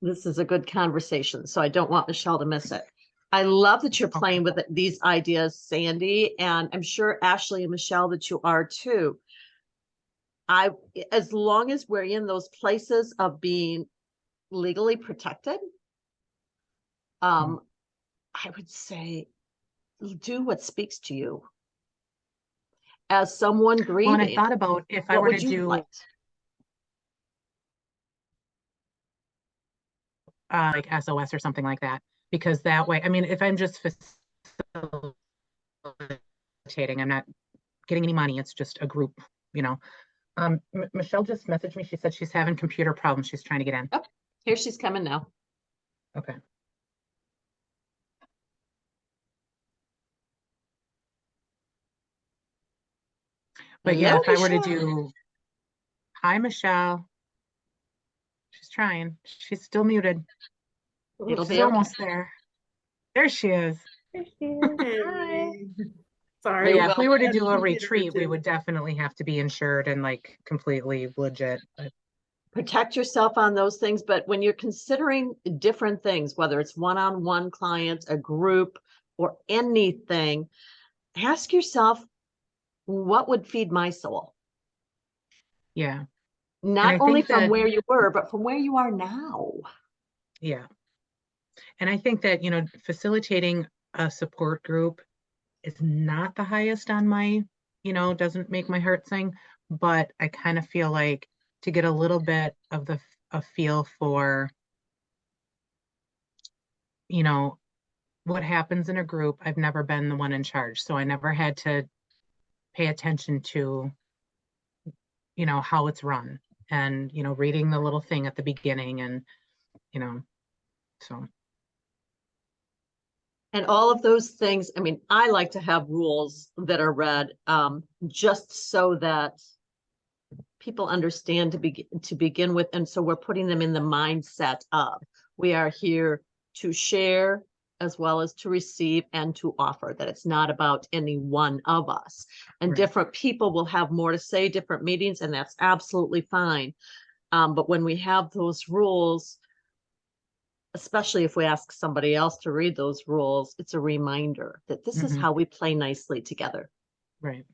This is a good conversation, so I don't want Michelle to miss it. I love that you're playing with these ideas, Sandy, and I'm sure Ashley and Michelle that you are too. As long as we're in those places of being legally protected, I would say do what speaks to you. As someone grieving, well, and I thought about if I were to do like SOS or something like that, because that way, I mean, if I'm just facilitating, I'm not getting any money. It's just a group, you know. Michelle just messaged me. She said she's having computer problems. She's trying to get in. Oh, here she's coming now. Okay. But Hello, yeah, if I were to Michelle. do, hi, Michelle. She's trying. She's still muted. It'll She's be almost okay. there. There she is. There she is. Hi. Sorry. But yeah, if we were to Well, do a computer retreat, we glitches. would definitely have to be insured and like completely legit. But Protect yourself on those things. But when you're considering different things, whether it's one-on-one clients, a group, or anything, ask yourself, what would feed my soul? yeah. Not only from where you were, but from where you are now. Yeah. And I think that, you know, facilitating a support group is not the highest on my, you know, doesn't make my heart sing, but I kind of feel like to get a little bit of a feel for, you know, what happens in a group. I've never been the one in charge, so I never had to pay attention to, you know, how it's run and, you know, reading the little thing at the beginning and, you know, so. And all of those things, I mean, I like to have rules that are read just so that people understand to begin with. And so we're putting them in the mindset of, we are here to share as well as to receive and to offer, that it's not about any one of us. And Right. different people will have more to say, different meetings, and that's absolutely fine. But when we have those rules, especially if we ask somebody else to read those rules, it's a reminder that this is how we play nicely together. Right.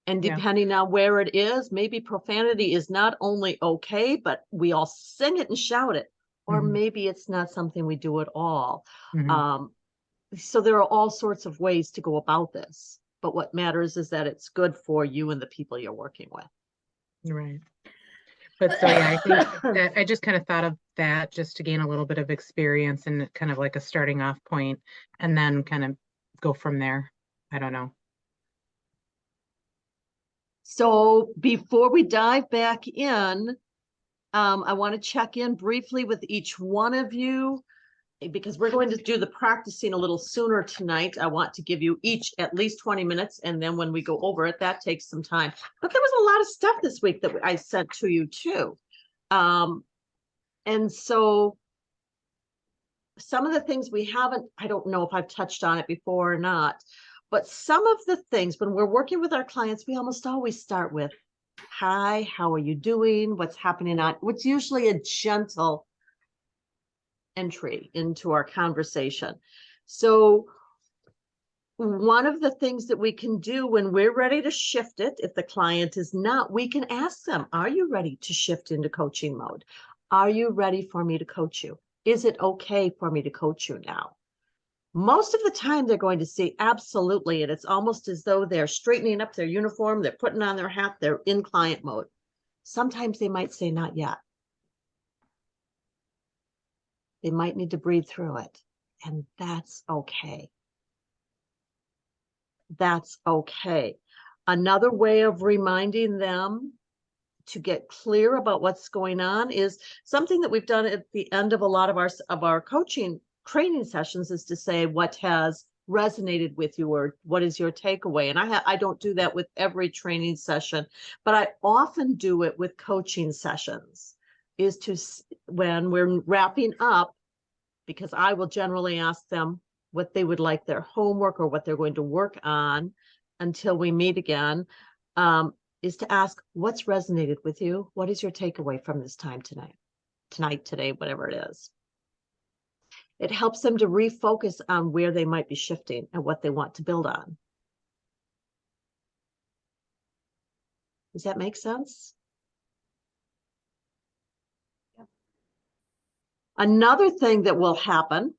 And depending on where it is, maybe profanity is not only okay, but we all sing it and shout it, or maybe it's not something we do at all. So there are all sorts of ways to go about this, but what matters is that it's good for you and the people you're working with. Right. But so yeah, I think that I just kind of thought of that just to gain a little bit of experience and kind of like a starting off point, and then kind of go from there. I don't know. So before we dive back in, I want to check in briefly with each one of you because we're going to do the practicing a little sooner tonight. I want to give you each at least 20 minutes. And then when we go over it, that takes some time. But there was a lot of stuff this week that I sent to you too. And so some of the things we haven't, I don't know if I've touched on it before or not, but some of the things when we're working with our clients, we almost always start with, hi, how are you doing? What's happening on, what's usually a gentle entry into our conversation. So one of the things that we can do when we're ready to shift it, if the client is not, we can ask them, are you ready to shift into coaching mode? Are you ready for me to coach you? Is it okay for me to coach you now? Most of the time they're going to say absolutely. And it's almost as though they're straightening up their uniform, they're putting on their hat, they're in client mode. Sometimes they might say not yet. They might need to breathe through it. And that's okay. That's okay. Another way of reminding them to get clear about what's going on is something that we've done at the end of a lot of our coaching training sessions is to say what has resonated with you or what is your takeaway. And I don't do that with every training session, but I often do it with coaching sessions, is to, when we're wrapping up, because I will generally ask them what they would like their homework or what they're going to work on until we meet again, is to ask what's resonated with you. What is your takeaway from this time tonight? tonight, today, whatever it is. It helps them to refocus on where they might be shifting and what they want to build on. Does that make sense? Yeah. Another thing that will happen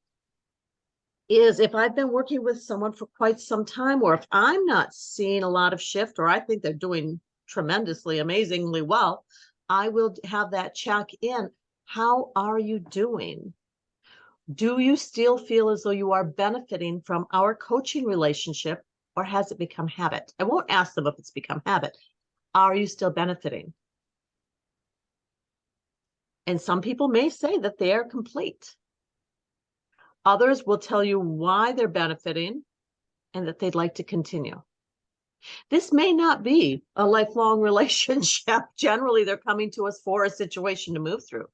is if I've been working with someone for quite some time, or if I'm not seeing a lot of shift, or I think they're doing tremendously, amazingly well, I will have that check in. How are you doing? Do you still feel as though you are benefiting from our coaching relationship, or has it become habit? I won't ask them if it's become habit. Are you still benefiting? And some people may say that they are complete. Others will tell you why they're benefiting and that they'd like to continue. This may not be a lifelong relationship. Generally, they're coming to us for a situation to move through.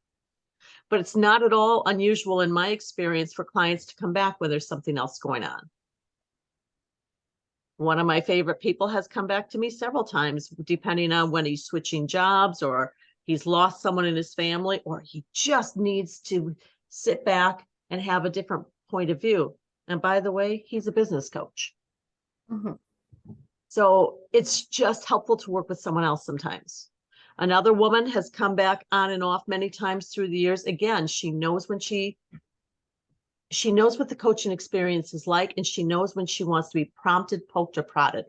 But it's not at all unusual in my experience for clients to come back when there's something else going on. One of my favorite people has come back to me several times, depending on when he's switching jobs, or he's lost someone in his family, or he just needs to sit back and have a different point of view. And by the way, he's a business coach. Mm-hmm. So it's just helpful to work with someone else sometimes. Another woman has come back on and off many times through the years. Again, she knows when she knows what the coaching experience is like, and she knows when she wants to be prompted, poked, or prodded.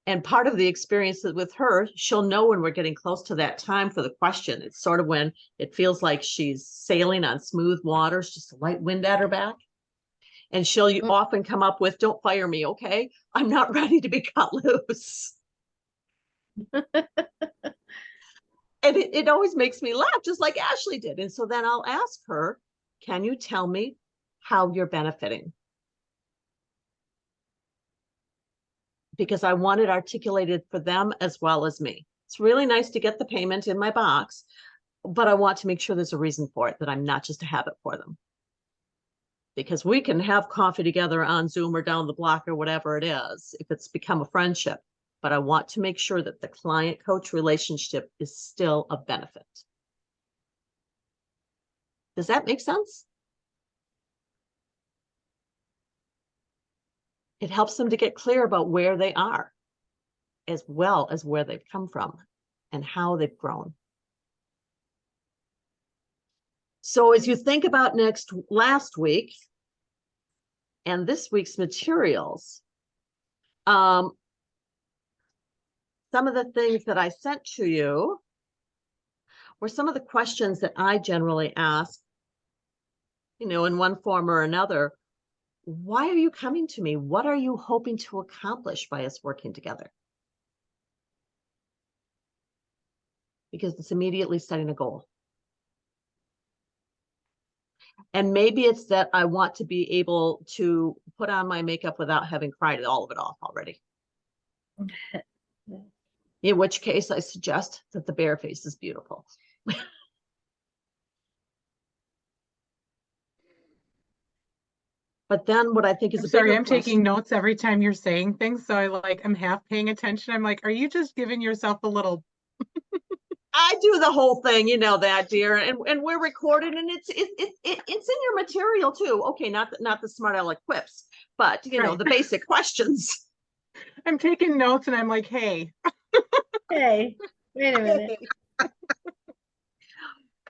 And part of the experience with her, she'll know when we're getting close to that time for the question. It's sort of when it feels like she's sailing on smooth waters, just a light wind at her back. And she'll often come up with, "Don't fire me, okay? I'm not ready to be cut loose." And it always makes me laugh, just like Ashley did. And so then I'll ask her, "Can you tell me how you're benefiting?" Because I want it articulated for them as well as me. It's really nice to get the payment in my box, but I want to make sure there's a reason for it, that I'm not just a habit for them. Because we can have coffee together on Zoom or down the block or whatever it is, if it's become a friendship. But I want to make sure that the client-coach relationship is still a benefit. Does that make sense? It helps them to get clear about where they are, as well as where they've come from and how they've grown. So as you think about last week and this week's materials, some of the things that I sent to you were some of the questions that I generally ask, in one form or another. Why are you coming to me? What are you hoping to accomplish by us working together? Because it's immediately setting a goal. And maybe it's that I want to be able to put on my makeup without having cried all of it off already. In which case I suggest that the bare face is beautiful. But then what I think is I'm taking notes every time you're saying things. So I'm half paying attention. I'm like, are you just giving yourself a little? I do the whole thing, you know that, dear, and we're recorded, and it's in your material too. Okay, not the smart aleck quips, but Right. the basic questions. I'm taking notes, and I'm like, hey, Hey, wait a minute.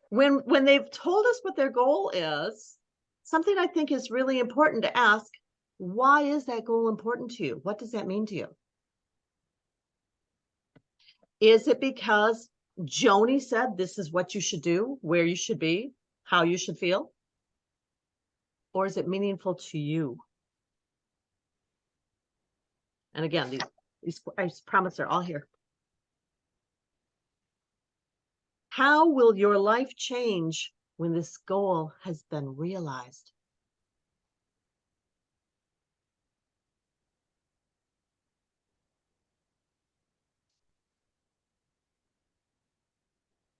When they've told us what their goal is, something I think is really important to ask: why is that goal important to you? What does that mean to you? Is it because Joni said this is what you should do, where you should be, how you should feel? Or is it meaningful to you? And again, these I promise they're all here. How will your life change when this goal has been realized?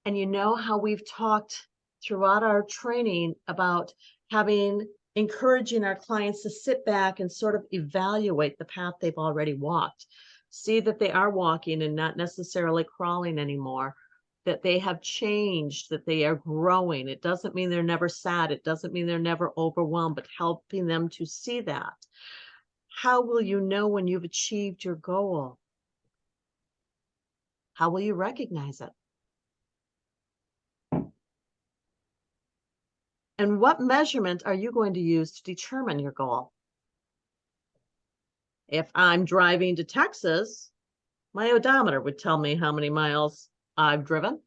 And you know how we've talked throughout our training about encouraging our clients to sit back and sort of evaluate the path they've already walked. See that they are walking and not necessarily crawling anymore. that they have changed, that they are growing. It doesn't mean they're never sad. It doesn't mean they're never overwhelmed, but helping them to see that. How will you know when you've achieved your goal? How will you recognize it? And what measurement are you going to use to determine your goal? If I'm driving to Texas, my odometer would tell me how many miles I've driven.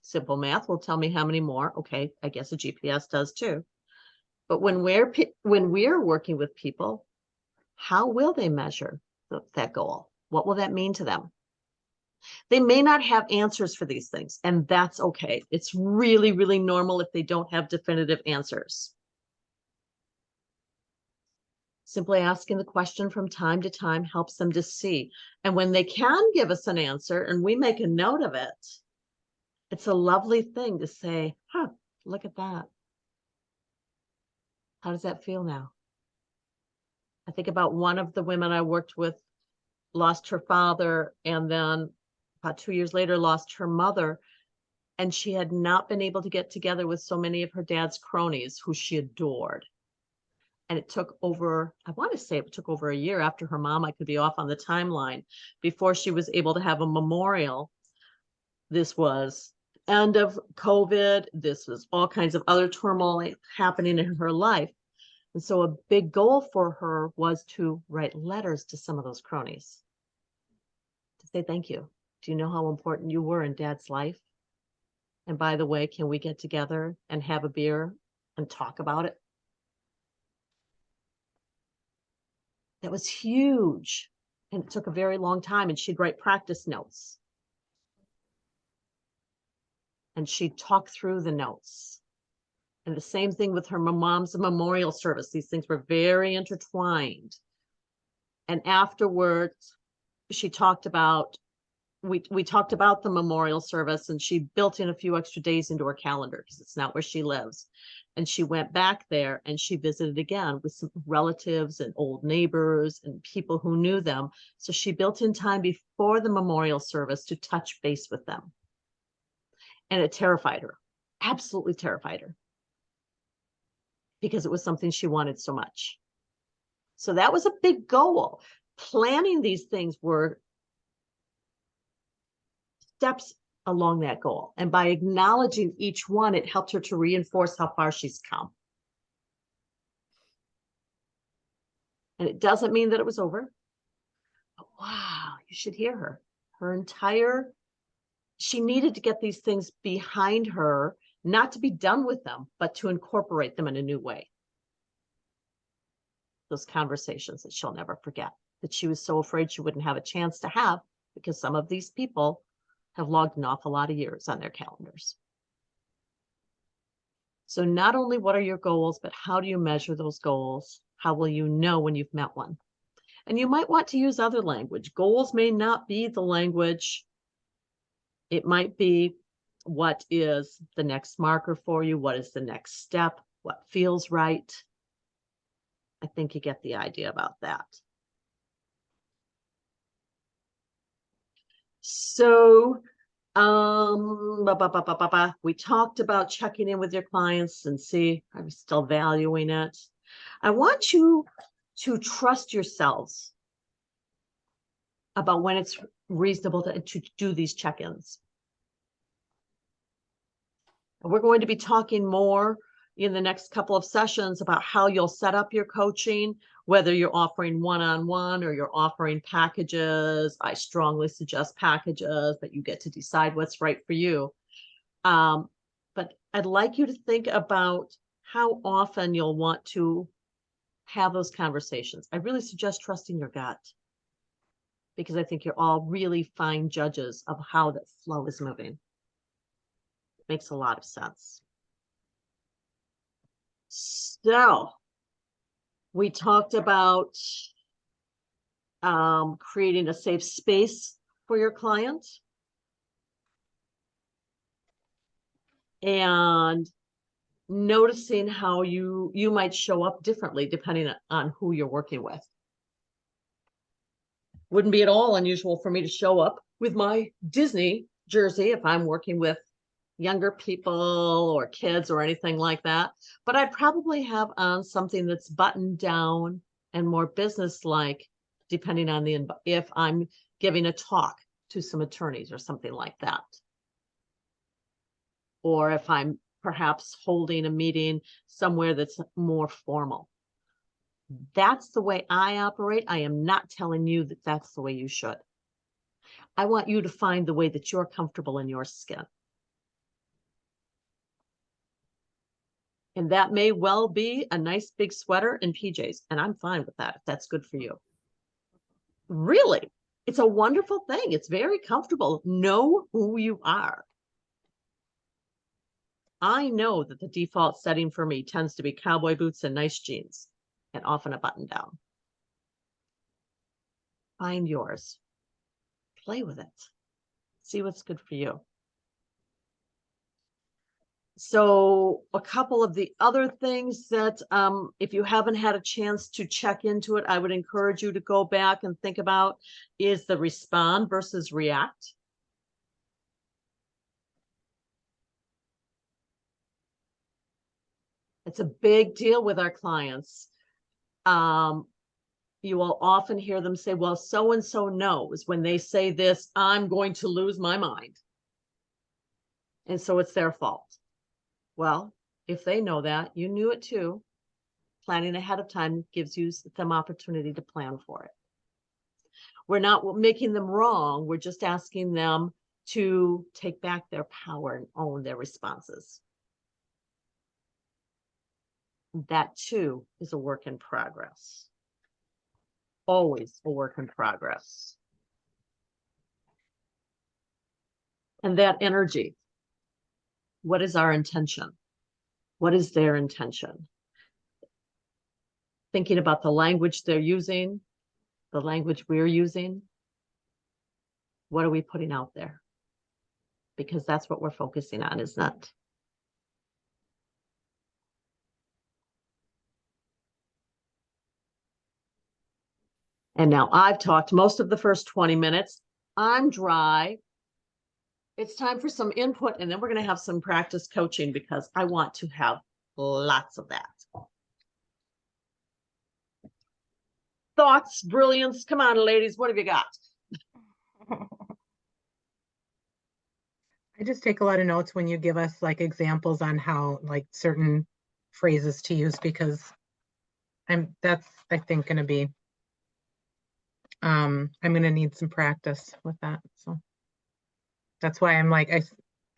Simple math will tell me how many more. Okay, I guess a GPS does too. But when we're working with people, how will they measure that goal? What will that mean to them? They may not have answers for these things, and that's okay. It's really, really normal if they don't have definitive answers. Simply asking the question from time to time helps them to see. And when they can give us an answer and we make a note of it, it's a lovely thing to say, huh, look at that. How does that feel now? I think about one of the women I worked with lost her father, and then about 2 years later lost her mother. And she had not been able to get together with so many of her dad's cronies who she adored. And it took over, I want to say it took over a year after her mom, I could be off on the timeline, before she was able to have a memorial. This was end of COVID. This was all kinds of other turmoil happening in her life. And so a big goal for her was to write letters to some of those cronies to say thank you. Do you know how important you were in Dad's life? And by the way, can we get together and have a beer and talk about it? That was huge. And it took a very long time. And she'd write practice notes. And she'd talk through the notes. And the same thing with her mom's memorial service. These things were very intertwined. And afterwards, she talked about, we talked about the memorial service, and she built in a few extra days into her calendar because it's not where she lives. And she went back there and she visited again with some relatives and old neighbors and people who knew them. So she built in time before the memorial service to touch base with them. And it terrified her, absolutely terrified her, because it was something she wanted so much. So that was a big goal. Planning these things were steps along that goal. And by acknowledging each one, it helped her to reinforce how far she's come. And it doesn't mean that it was over. But wow, you should hear her. She needed to get these things behind her, not to be done with them, but to incorporate them in a new way. Those conversations that she'll never forget, that she was so afraid she wouldn't have a chance to have, because some of these people have logged an awful lot of years on their calendars. So not only what are your goals, but how do you measure those goals? How will you know when you've met one? And you might want to use other language. Goals may not be the language. It might be, what is the next marker for you? What is the next step? What feels right? I think you get the idea about that. So we talked about checking in with your clients and see, are we still valuing it? I want you to trust yourselves about when it's reasonable to do these check-ins. We're going to be talking more in the next couple of sessions about how you'll set up your coaching, whether you're offering one-on-one or you're offering packages. I strongly suggest packages, but you get to decide what's right for you. But I'd like you to think about how often you'll want to have those conversations. I really suggest trusting your gut, because I think you're all really fine judges of how the flow is moving. It makes a lot of sense. So we talked about creating a safe space for your client and noticing how you might show up differently depending on who you're working with. Wouldn't be at all unusual for me to show up with my Disney jersey if I'm working with younger people or kids or anything like that. But I'd probably have on something that's buttoned down and more business-like, depending on if I'm giving a talk to some attorneys or something like that. Or if I'm perhaps holding a meeting somewhere that's more formal. That's the way I operate. I am not telling you that that's the way you should. I want you to find the way that you're comfortable in your skin. And that may well be a nice big sweater and PJs, and I'm fine with that if that's good for you. Really, it's a wonderful thing. It's very comfortable. Know who you are. I know that the default setting for me tends to be cowboy boots and nice jeans, and often a button down. Find yours. Play with it. See what's good for you. So a couple of the other things that, if you haven't had a chance to check into it, I would encourage you to go back and think about is the respond versus react. It's a big deal with our clients. You will often hear them say, well, so-and-so knows when they say this, I'm going to lose my mind. And so it's their fault. Well, if they know that, you knew it too. Planning ahead of time gives you some opportunity to plan for it. We're not making them wrong. We're just asking them to take back their power and own their responses. That too is a work in progress. Always a work in progress. And that energy. What is our intention? What is their intention? Thinking about the language they're using, the language we're using. What are we putting out there? Because that's what we're focusing on, isn't it? And now I've talked most of the first 20 minutes. I'm dry. It's time for some input, and then we're going to have some practice coaching because I want to have lots of that. Thoughts, brilliance. Come on, ladies. What have you got? I just take a lot of notes when you give us like examples on how like certain phrases to use, because that's I think going to be I'm going to need some practice with that. So that's why I'm like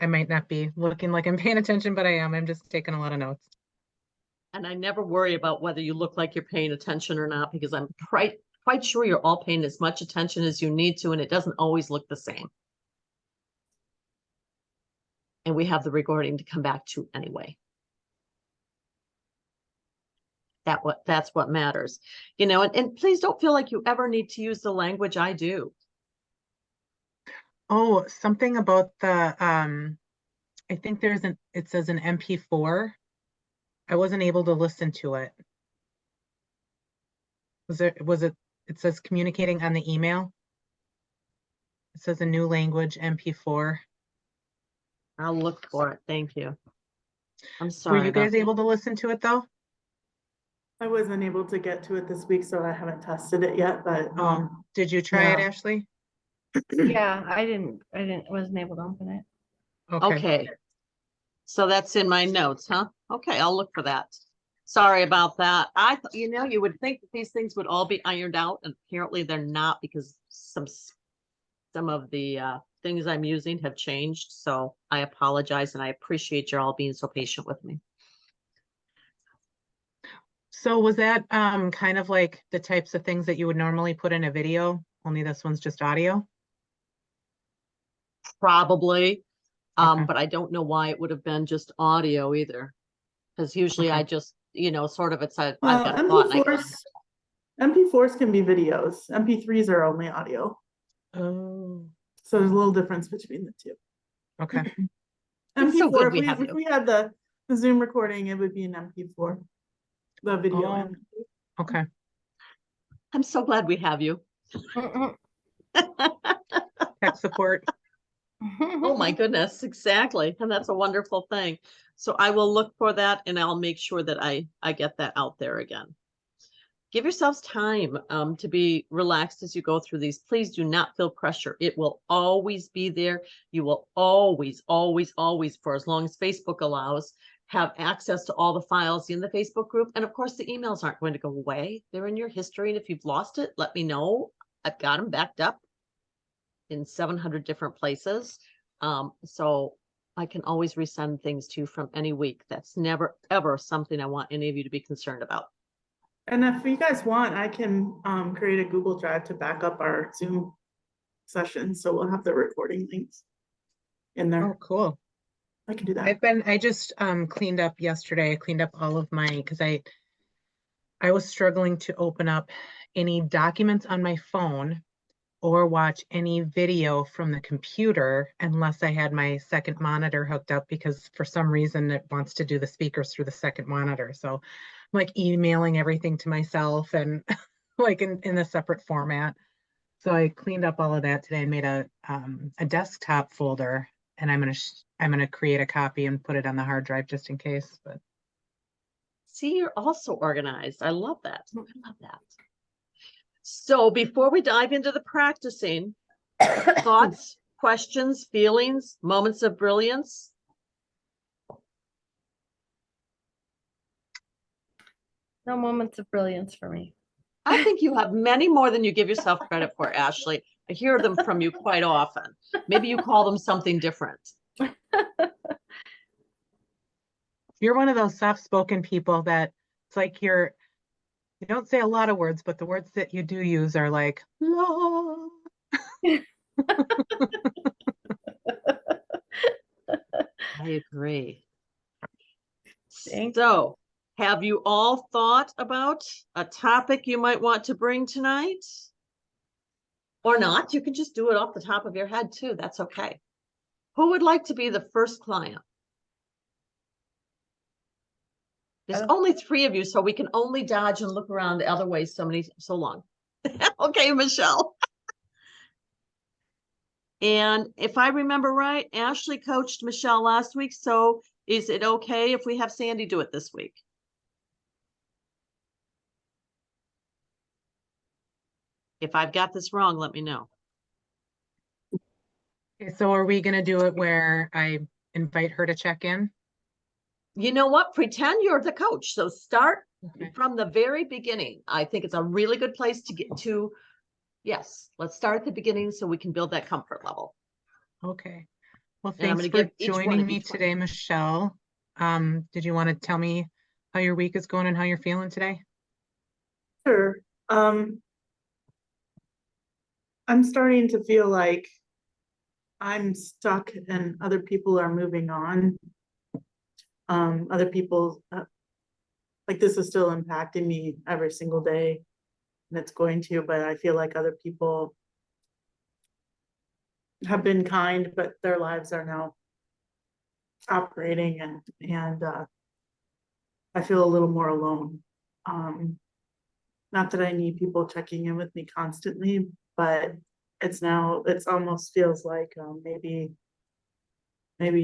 I might not be looking like I'm paying attention, but I am. I'm just taking a lot of notes. And I never worry about whether you look like you're paying attention or not, because I'm quite sure you're all paying as much attention as you need to, and it doesn't always look the same. And we have the recording to come back to anyway. That's what matters. You know, and please don't feel like you ever need to use the language I do. Oh, something about the I think it says an MP4. I wasn't able to listen to it. It says communicating on the email. It says a new language, MP4. I'll look for it. Thank you. I'm sorry. Were you guys able to listen to it though? I wasn't able to get to it this week, so I haven't tested it yet, but Did you try it, yeah. Ashley? Yeah, wasn't able to open it. Okay. So that's in my notes, huh? Okay, I'll look for that. Sorry about that. You would think that these things would all be ironed out, and apparently they're not, because some of the things I'm using have changed. So I apologize, and I appreciate you all being so patient with me. So was that kind of like the types of things that you would normally put in a video, only this one's just audio? Probably. Okay. But I don't know why it would have been just audio either. Because usually Okay. I just, sort of, I've Well, got a thought. And MP4s can be videos. MP3s are only audio. Oh, So there's a little difference between the two. okay. It's so good we if have if you. we had the Zoom recording, it would be an MP4. The video. Oh. Okay. I'm so glad we have you. Mm-mm. Tech support. Oh my goodness, exactly. And that's a wonderful thing. So I will look for that and I'll make sure that I get that out there again. Give yourselves time to be relaxed as you go through these. Please do not feel pressure. It will always be there. You will always, always, always, for as long as Facebook allows, have access to all the files in the Facebook group. And of course, the emails aren't going to go away. They're in your history. And if you've lost it, let me know. I've got them backed up in 700 different places. So I can always resend things to you from any week. That's never, ever something I want any of you to be concerned about. And if you guys want, I can create a Google Drive to back up our Zoom session. So we'll have the recording links in Oh, there. cool. I can do that. I just cleaned up yesterday. I cleaned up all of my, because I was struggling to open up any documents on my phone or watch any video from the computer unless I had my second monitor hooked up, because for some reason it wants to do the speakers through the second monitor. So I'm like emailing everything to myself and like in a separate format. So I cleaned up all of that today and made a desktop folder, and I'm gonna create a copy and put it on the hard drive just in case. But See, you're also organized. I love that. I love that. So before we dive into the practicing, thoughts, questions, feelings, moments of brilliance? No moments of brilliance for me. I think you have many more than you give yourself credit for, Ashley. I hear them from you quite often. Maybe you call them something different. you're one of those soft-spoken people that it's like you don't say a lot of words, but the words that you do use are like, love. I agree. Thank So, have you all thought about a topic you might want to bring tonight? Or not? You can just do it off the top of your head too. That's okay. Who would like to be the first client? There's only 3 of you, so we can only dodge and look around the other way so long. Okay, Michelle. And if I remember right, Ashley coached Michelle last week. So is it okay if we have Sandy do it this week? If I've got this wrong, let me know. Okay, so are we gonna do it where I invite her to check in? You know what? Pretend you're the coach. So start Okay. from the very beginning. I think it's a really good place to get to. Yes, let's start at the beginning so we can build that comfort level. Okay. Well, And I'm thanks gonna for give each one joining of me each one. today, Michelle. Did you want to tell me how your week is going and how you're feeling today? Sure. I'm starting to feel like I'm stuck and other people are moving on. Other people, like this is still impacting me every single day, and it's going to, but I feel like other people have been kind, but their lives are now operating, and I feel a little more alone. Not that I need people checking in with me constantly, but it's almost feels like maybe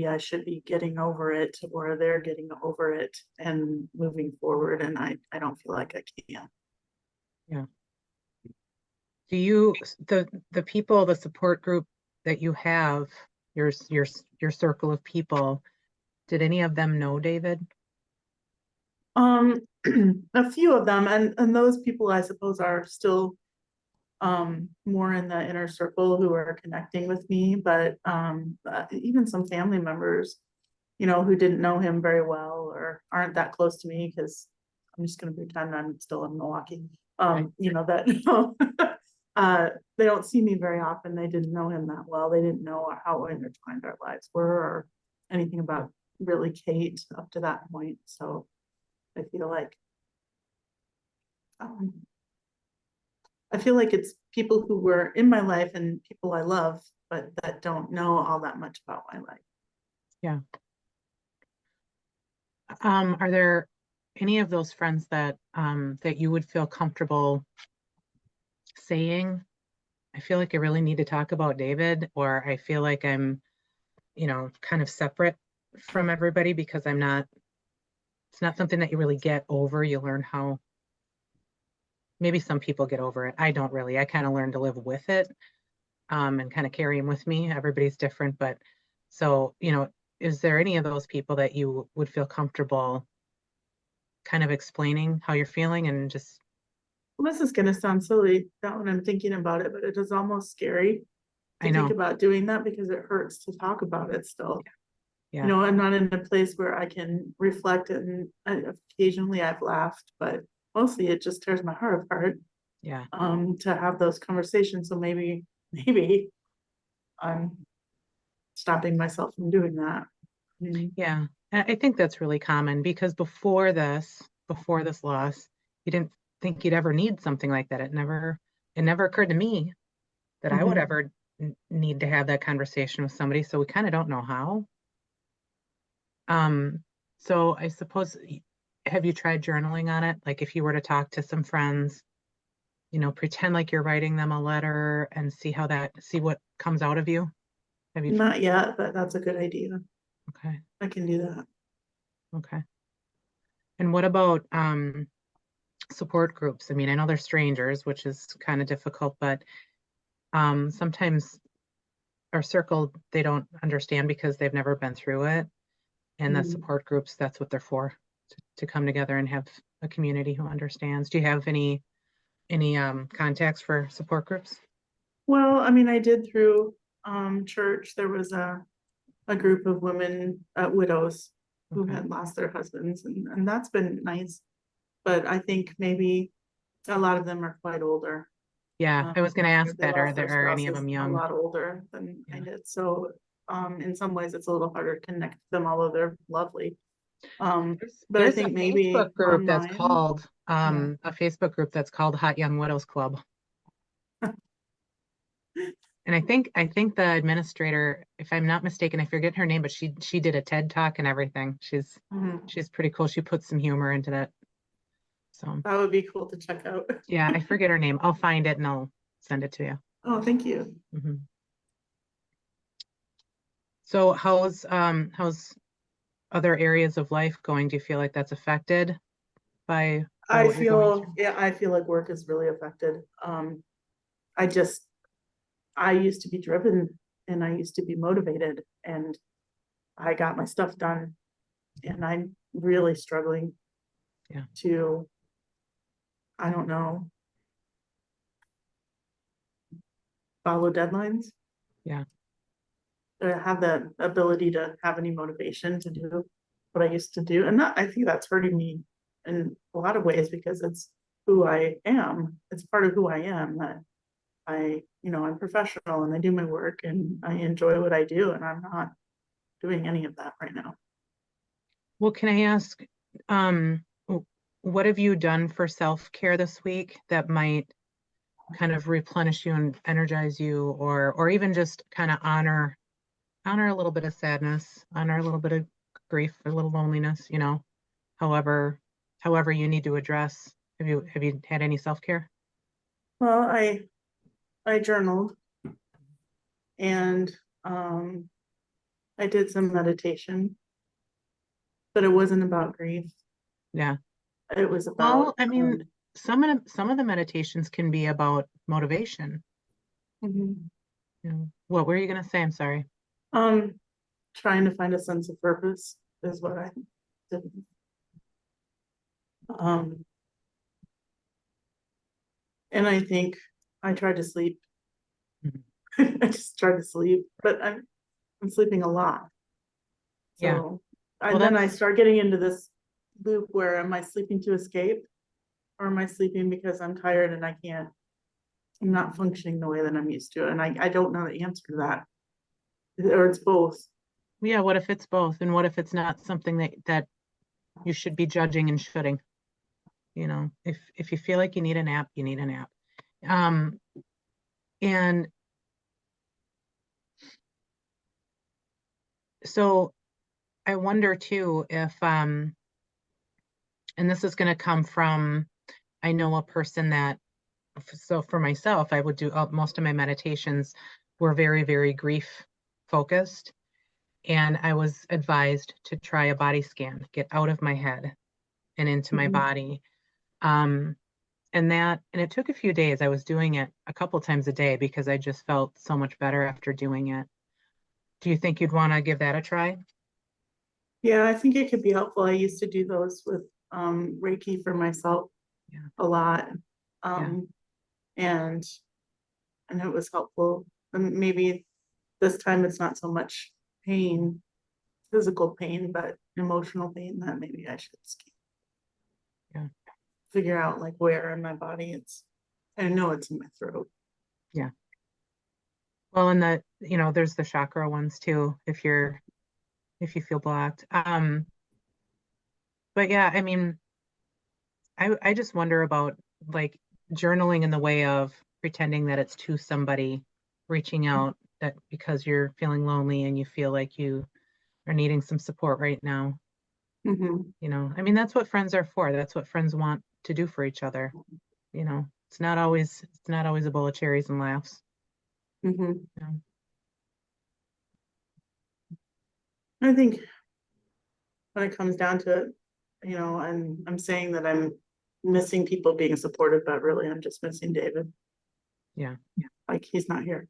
I should be getting over it, or they're getting over it and moving forward, and I don't feel like I can. Yeah. Do you, the people, the support group that you have, your circle of people, did any of them know David? A few of them, and those people I suppose are still more in the inner circle who are connecting with me, but even some family members, who didn't know him very well or aren't that close to me, because I'm just going to pretend I'm still in Milwaukee. Right. That they don't see me very often. They didn't know him that well. They didn't know how intertwined our lives were or anything about really Kate up to that point. So I feel like it's people who were in my life and people I love, but that don't know all that much about my life. Yeah. Are there any of those friends that that you would feel comfortable saying, I feel like I really need to talk about David, or I feel like I'm kind of separate from everybody because it's not something that you really get over. You learn how, maybe some people get over it. I don't really. I kind of learned to live with it, and kind of carry them with me. Everybody's different, but so, is there any of those people that you would feel comfortable kind of explaining how you're feeling and just, Well, this is gonna sound silly now when I'm thinking about it, but it is almost scary I to think know, about doing that because it hurts to talk about it still. yeah, I'm not in a place where I can reflect, and occasionally I've laughed, but mostly it just tears my heart apart, yeah, to have those conversations. So maybe I'm stopping myself from doing that. yeah. I think that's really common because before this loss, you didn't think you'd ever need something like that. It never occurred to me that I would Mhm. ever need to have that conversation with somebody. So we kind of don't know how. So I suppose, have you tried journaling on it? Like if you were to talk to some friends, pretend like you're writing them a letter and see what comes out of you. Have you? Not yet, but that's a good idea. Okay, I can do that. okay. And what about support groups? I mean, I know they're strangers, which is kind of difficult, but sometimes our circle, they don't understand because they've never been through it. And the Mhm. support groups, that's what they're for, to come together and have a community who understands. Do you have any contacts for support groups? Well, I mean, I did through church. There was a group of women, widows who Okay. had lost their husbands, and that's been nice. But I think maybe a lot of them are quite older. Yeah, I was going to ask They that. lost their Are any of spouses them a young? lot older than I Yeah. did. So in some ways it's a little harder to connect them, although they're lovely. But I There's a think maybe Facebook group that's online. called a Facebook group that's called Hot Young Widows Club. And I think the administrator, if I'm not mistaken, I forget her name, but she did a TED talk and everything. Mhm. She's pretty cool. She put some humor into that. So That would be cool to check out. yeah, I forget her name. I'll find it and I'll send it to you. Oh, thank you. Mhm. So how's other areas of life going? Do you feel like that's affected by what you're going through? I feel like work is really affected. I just, I used to be driven and I used to be motivated, and I got my stuff done, and I'm really struggling Yeah. to, I don't know, follow deadlines. Yeah. To have the ability to have any motivation to do what I used to do. And that, I think that's hurting me in a lot of ways because it's who I am. It's part of who I am, that I'm professional and I do my work and I enjoy what I do, and I'm not doing any of that right now. Well, can I ask, um, what have you done for self-care this week that might kind of replenish you and energize you, or even just kind of honor a little bit of sadness, honor a little bit of grief, a little loneliness, however you need to address. Have you had any self-care? Well, I journaled, and um I did some meditation, but it wasn't about grief. Yeah. It was Well, about I mean, some of the meditations can be about motivation. mhm. What were you gonna say? I'm sorry. um trying to find a sense of purpose is what I did. Um, and I think I tried to sleep. Mhm. I just tried to sleep, but I'm sleeping a lot. Yeah. So Well, then I that's start getting into this loop where am I sleeping to escape, or am I sleeping because I'm tired and I'm not functioning the way that I'm used to? And I don't know the answer to that. Or it's both. yeah. What if it's both, and what if it's not something that you should be judging and shoulding? If you feel like you need a nap, you need a nap. Um, and so I wonder too if and this is going to come from, I know a person that, so for myself, I would do most of my meditations were very, very grief focused. And I was advised to try a body scan, get out of my head and into my Mhm. body. And it took a few days. I was doing it a couple times a day because I just felt so much better after doing it. Do you think you'd want to give that a try? Yeah, I think it could be helpful. I used to do those with Reiki for myself Yeah. a lot. Um, and it was helpful. And maybe this time it's not so much pain, physical pain, but emotional pain that maybe I should Yeah. figure out like where in my body it's. I know it's in my throat. Yeah. Well, and there's the chakra ones too, if you feel blocked. But yeah, I mean, I just wonder about like journaling in the way of pretending that it's to somebody, reaching out that because you're feeling lonely and you feel like you are needing some support right now. Mhm. I mean, that's what friends are for. That's what friends want to do for each other. It's not always a bowl of cherries and laughs. Mhm. You know? I think when it comes down to it, I'm saying that I'm missing people being supportive, but really I'm just missing David. Yeah. Like he's not here.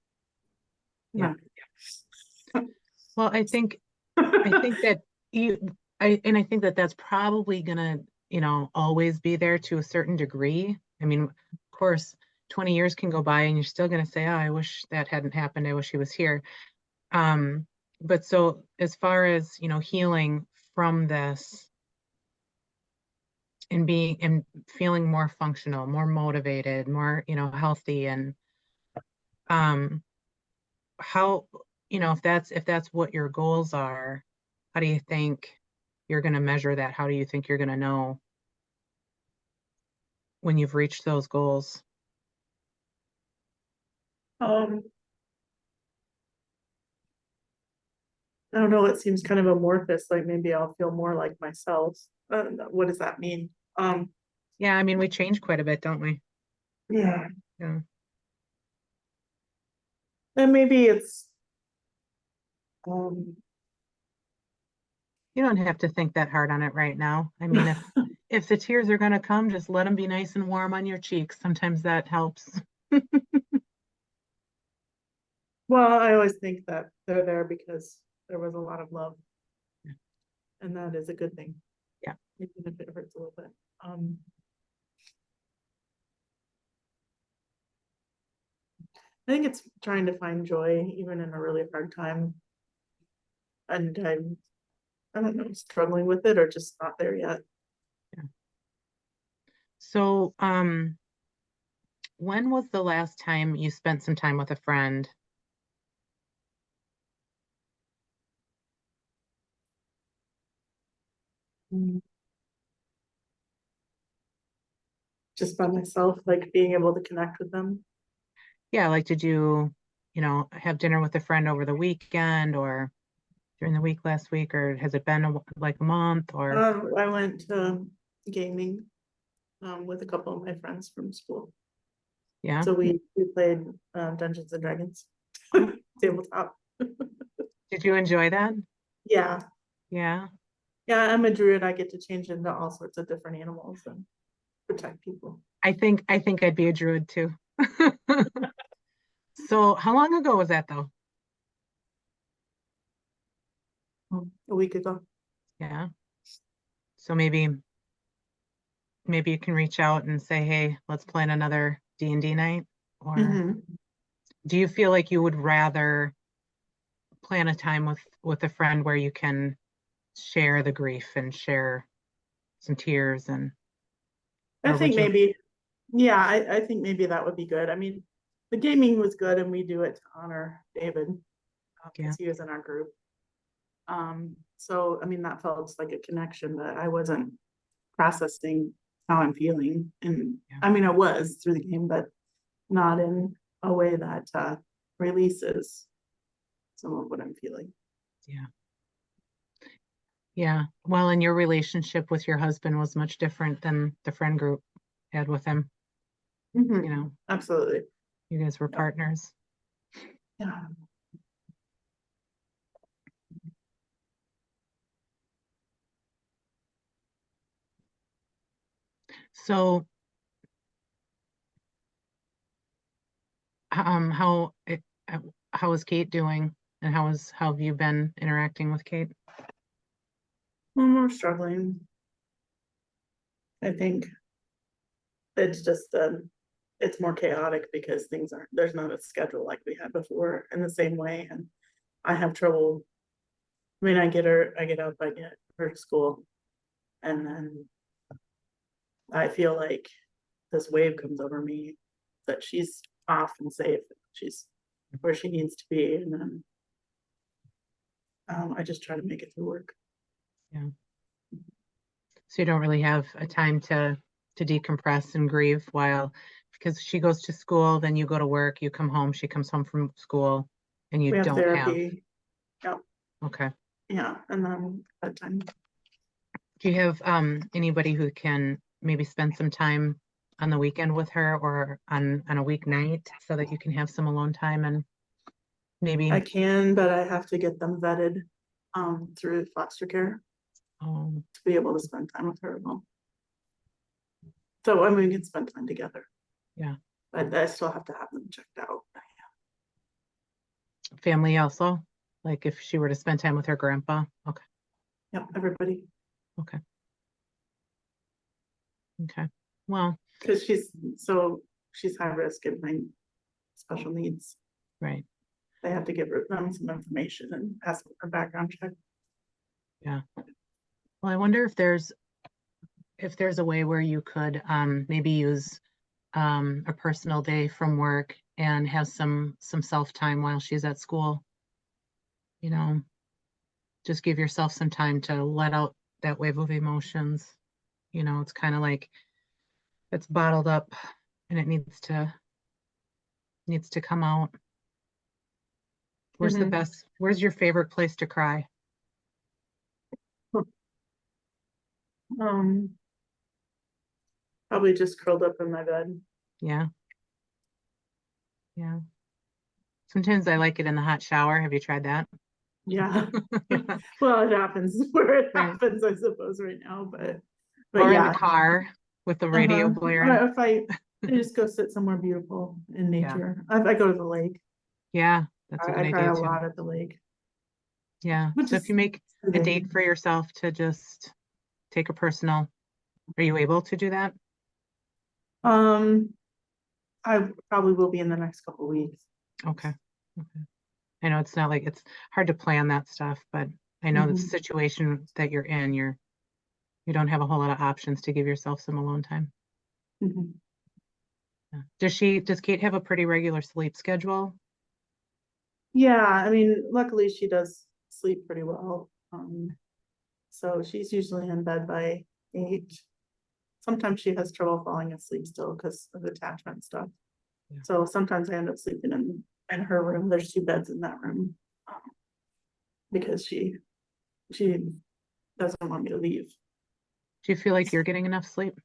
Yeah. No. Well, I think that I think that that's probably gonna, always be there to a certain degree. I mean, of course, 20 years can go by and you're still gonna say, oh, I wish that hadn't happened. I wish he was here. But so as far as, healing from this and being and feeling more functional, more motivated, more, healthy and um how, if that's what your goals are, how do you think you're going to measure that? How do you think you're going to know when you've reached those goals? Um, I don't know, it seems kind of amorphous, like maybe I'll feel more like myself. What does that mean? Yeah, I mean, we change quite a bit, don't we? Yeah. Yeah. And maybe it's, um, You don't have to think that hard on it right now. I mean, if the tears are going to come, just let them be nice and warm on your cheeks. Sometimes that helps. well, I always think that they're there because there was a lot of love. Yeah. And that is a good thing. Yeah. Even if it hurts a little bit. I think it's trying to find joy even in a really hard time. And I don't know, struggling with it or just not there yet. So, when was the last time you spent some time with a friend? Mm. Just by myself, like being able to connect with them. Yeah, like did you, have dinner with a friend over the weekend or during the week last week, or has it been like a month or I went to gaming with a couple of my friends from school. yeah? So we played Dungeons and Dragons tabletop. Did you enjoy that? Yeah, Yeah. yeah. I'm a druid. I get to change into all sorts of different animals and protect people. I think I'd be a druid too. So how long ago was that though? A week ago. Yeah. So maybe you can reach out and say, hey, let's plan another D&D night. Or Mhm. do you feel like you would rather plan a time with a friend where you can share the grief and share some tears I or would think you? maybe, yeah, I think maybe that would be good. I mean, the gaming was good and we do it to honor David Yeah. because he was in our group. So I mean, that felt like a connection that I wasn't processing how I'm feeling. And Yeah. I mean, I was through the game, but not in a way that releases some of what I'm feeling. Yeah. Yeah. Well, and your relationship with your husband was much different than the friend group had with him. Mhm. Absolutely. You guys were Yeah. partners. Yeah. So, how how is Kate doing, and how have you been interacting with Kate? Well, we're struggling. I think it's just, it's more chaotic because there's not a schedule like we had before in the same way, and I have trouble. I mean, I get up, I get her to school, and then I feel like this wave comes over me that she's off and safe, she's where she needs to be, and then I just try to make it through work. Yeah. So you don't really have a time to decompress and grieve because she goes to school, then you go to work, you come home, she comes home from school, and you We have don't have. therapy. Yep. Okay. Yeah, and then bedtime. Do you have anybody who can maybe spend some time on the weekend with her, or on a weeknight, so that you can have some alone time, and maybe I can, but I have to get them vetted through foster care oh, to be able to spend time with her alone. So I mean, we can spend time together. Yeah. But I still have to have them checked out. family also, like if she were to spend time with her grandpa? Okay. Yep, everybody. Okay. Well, Because she's high risk and special needs. right. They have to give them some information and pass her background check. Yeah. Well, I wonder if there's a way where you could maybe use a personal day from work and have some self time while she's at school. You know, just give yourself some time to let out that wave of emotions. It's kind of like it's bottled up, and it needs to come out. Where's your favorite place to cry? Probably just curled up in my bed. Yeah. Yeah. Sometimes I like it in the hot shower. Have you tried that? Yeah. Well, it happens where it Right. happens, I suppose, right now, but Or in yeah. the car with the radio blaring. Or if I just go sit somewhere beautiful in nature. I go to the lake. Yeah, that's a good I cry idea a too. lot at the lake. Yeah. Which So if is you make a soothing. date for yourself to just take a personal, are you able to do that? I probably will be in the next couple of weeks. Okay. I know it's not like it's hard to plan that stuff, but I know the Mhm. situation that you're in, you don't have a whole lot of options to give yourself some alone time. Mhm. Yeah. Does Kate have a pretty regular sleep schedule? Yeah, I mean, luckily she does sleep pretty well. So she's usually in bed by 8. Sometimes she has trouble falling asleep still because of attachment stuff. Yeah. So sometimes I end up sleeping in her room. There's 2 beds in that room. Because she doesn't want me to leave. Do you feel like you're getting enough sleep?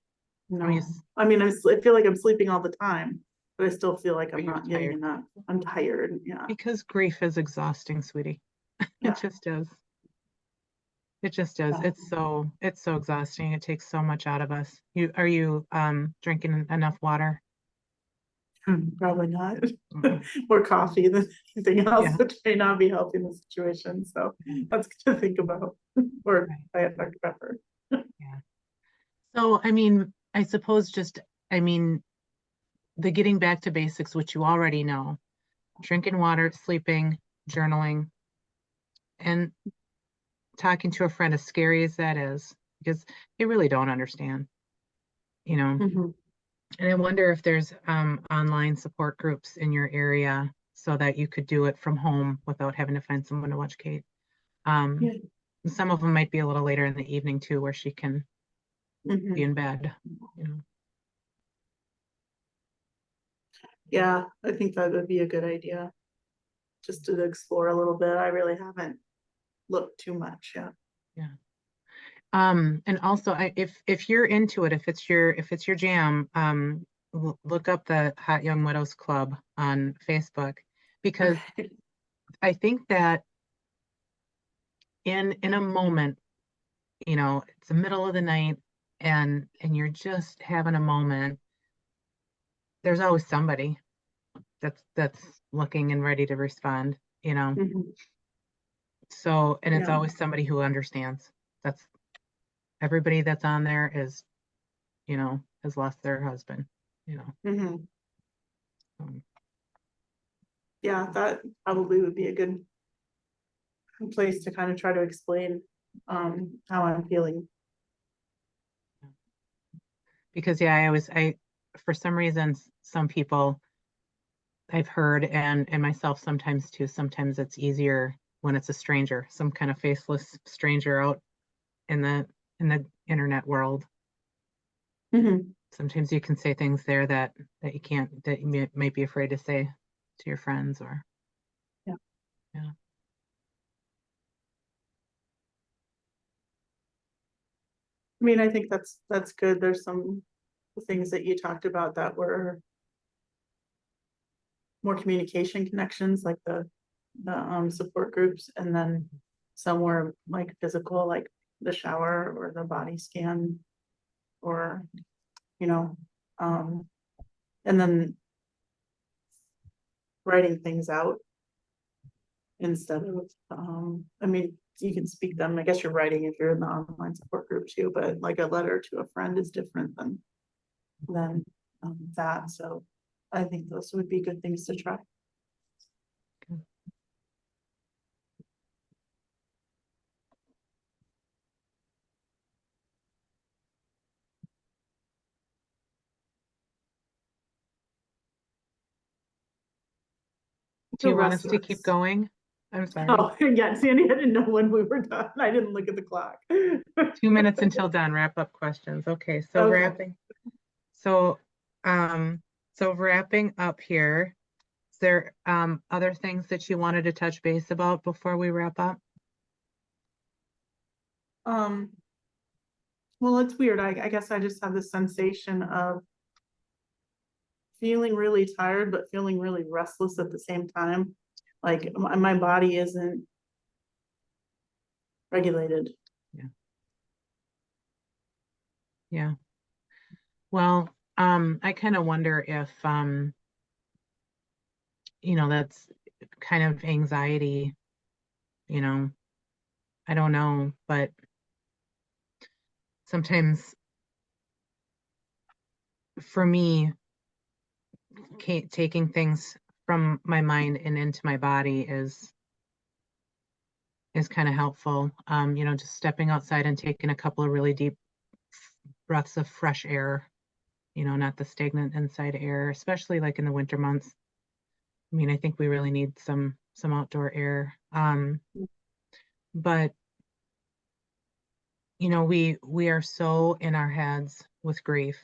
No, you I mean, I feel like I'm sleeping all the time, but I still feel like I'm you're not getting tired? enough. I'm tired, yeah. Because grief is exhausting, sweetie. Yeah. It just is. It just is. Yeah. It's so exhausting. It takes so much out of us. Are you drinking enough water? Probably not. Mhm. More coffee than anything else, Yeah. which may not be helping the situation, so that's good to think about. Or Right. Diet Dr. Pepper. Yeah. So, I mean, I suppose the getting back to basics, which you already know, drinking water, sleeping, journaling, and talking to a friend, as scary as that is, because they really don't understand, you know. Mhm. And I wonder if there's online support groups in your area so that you could do it from home without having to find someone to watch Kate. Yeah. Some of them might be a little later in the evening too, where she can Mhm. be in bed, you know. Yeah, I think that would be a good idea. Just to explore a little bit. I really haven't looked too much yet. Yeah. And also, if you're into it, if it's your jam, look up the Hot Young Widows Club on Facebook, because I think that in a moment, it's the middle of the night and you're just having a moment, there's always somebody that's looking and ready to respond, you know. Mhm. So, and it's Yeah. always somebody who understands. That's everybody that's on there is, you know, has lost their husband, you know. Mhm. Um, Yeah, that probably would be a good place to kind of try to explain how I'm feeling. because yeah, I for some reason some people I've heard and myself sometimes too, sometimes it's easier when it's a stranger, some kind of faceless stranger out in the internet world. Mhm. Sometimes you can say things there that you can't, that you might be afraid to say to your friends or Yeah. Yeah. I mean, I think that's good. There's some things that you talked about that were more communication connections, like the support groups, and then some were like physical, like the shower or the body scan, or you know, um, and then writing things out instead of I mean, you can speak them. I guess you're writing if you're in the online support group too, but like a letter to a friend is different than that. So I think those would be good things to try. Do you want us rest to of keep us. going? I'm sorry. Oh, yeah, Sandy, I didn't know when we were done. I didn't look at the clock. 2 minutes until done. Wrap up questions. Okay, so Okay. So so wrapping up here, is there other things that you wanted to touch base about before we wrap up? Um, well, it's weird. I guess I just have this sensation of feeling really tired, but feeling really restless at the same time. Like my body isn't regulated. Yeah. Well, I kind of wonder if you know, that's kind of anxiety, you know. I don't know, but sometimes for me, taking things from my mind and into my body is kind of helpful. You know, just stepping outside and taking a couple of really deep breaths of fresh air, you know, not the stagnant inside air, especially like in the winter months. I mean, I think we really need some outdoor air. But you know, we are so in our heads with grief.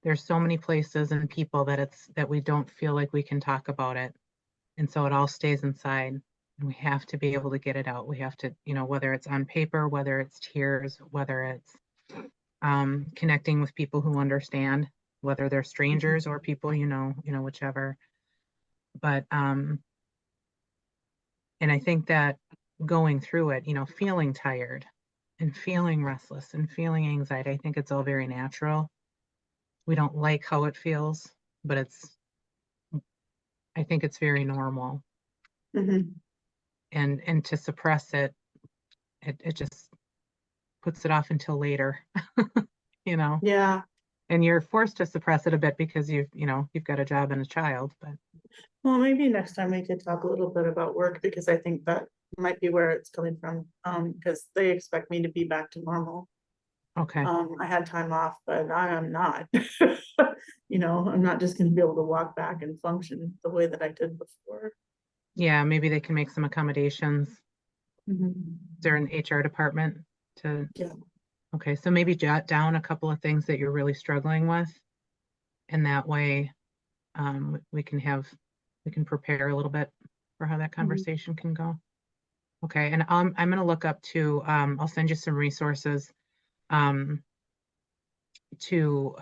There's so many places and people that we don't feel like we can talk about it. And so it all stays inside. And we have to be able to get it out. We have to, you know, whether it's on paper, whether it's tears, whether it's connecting with people who understand, whether they're strangers or people, you know, whichever. But and I think that going through it, you know, feeling tired and feeling restless and feeling anxiety, I think it's all very natural. We don't like how it feels, but I think it's very normal. Mhm. And to suppress it, it just puts it off until later, you know. Yeah. And you're forced to suppress it a bit because you've got a job and a child, but Well, maybe next time we could talk a little bit about work, because I think that might be where it's coming from. Because they expect me to be back to normal. okay. I had time off, but I am not. You know, I'm not just gonna be able to walk back and function the way that I did before. Yeah, maybe they can make some accommodations. Mhm. Is there an HR department to Yeah. Okay, so maybe jot down a couple of things that you're really struggling with, and that way we can prepare a little bit for how that Mhm. conversation can go. Okay, and I'm going to look up to I'll send you some resources um, to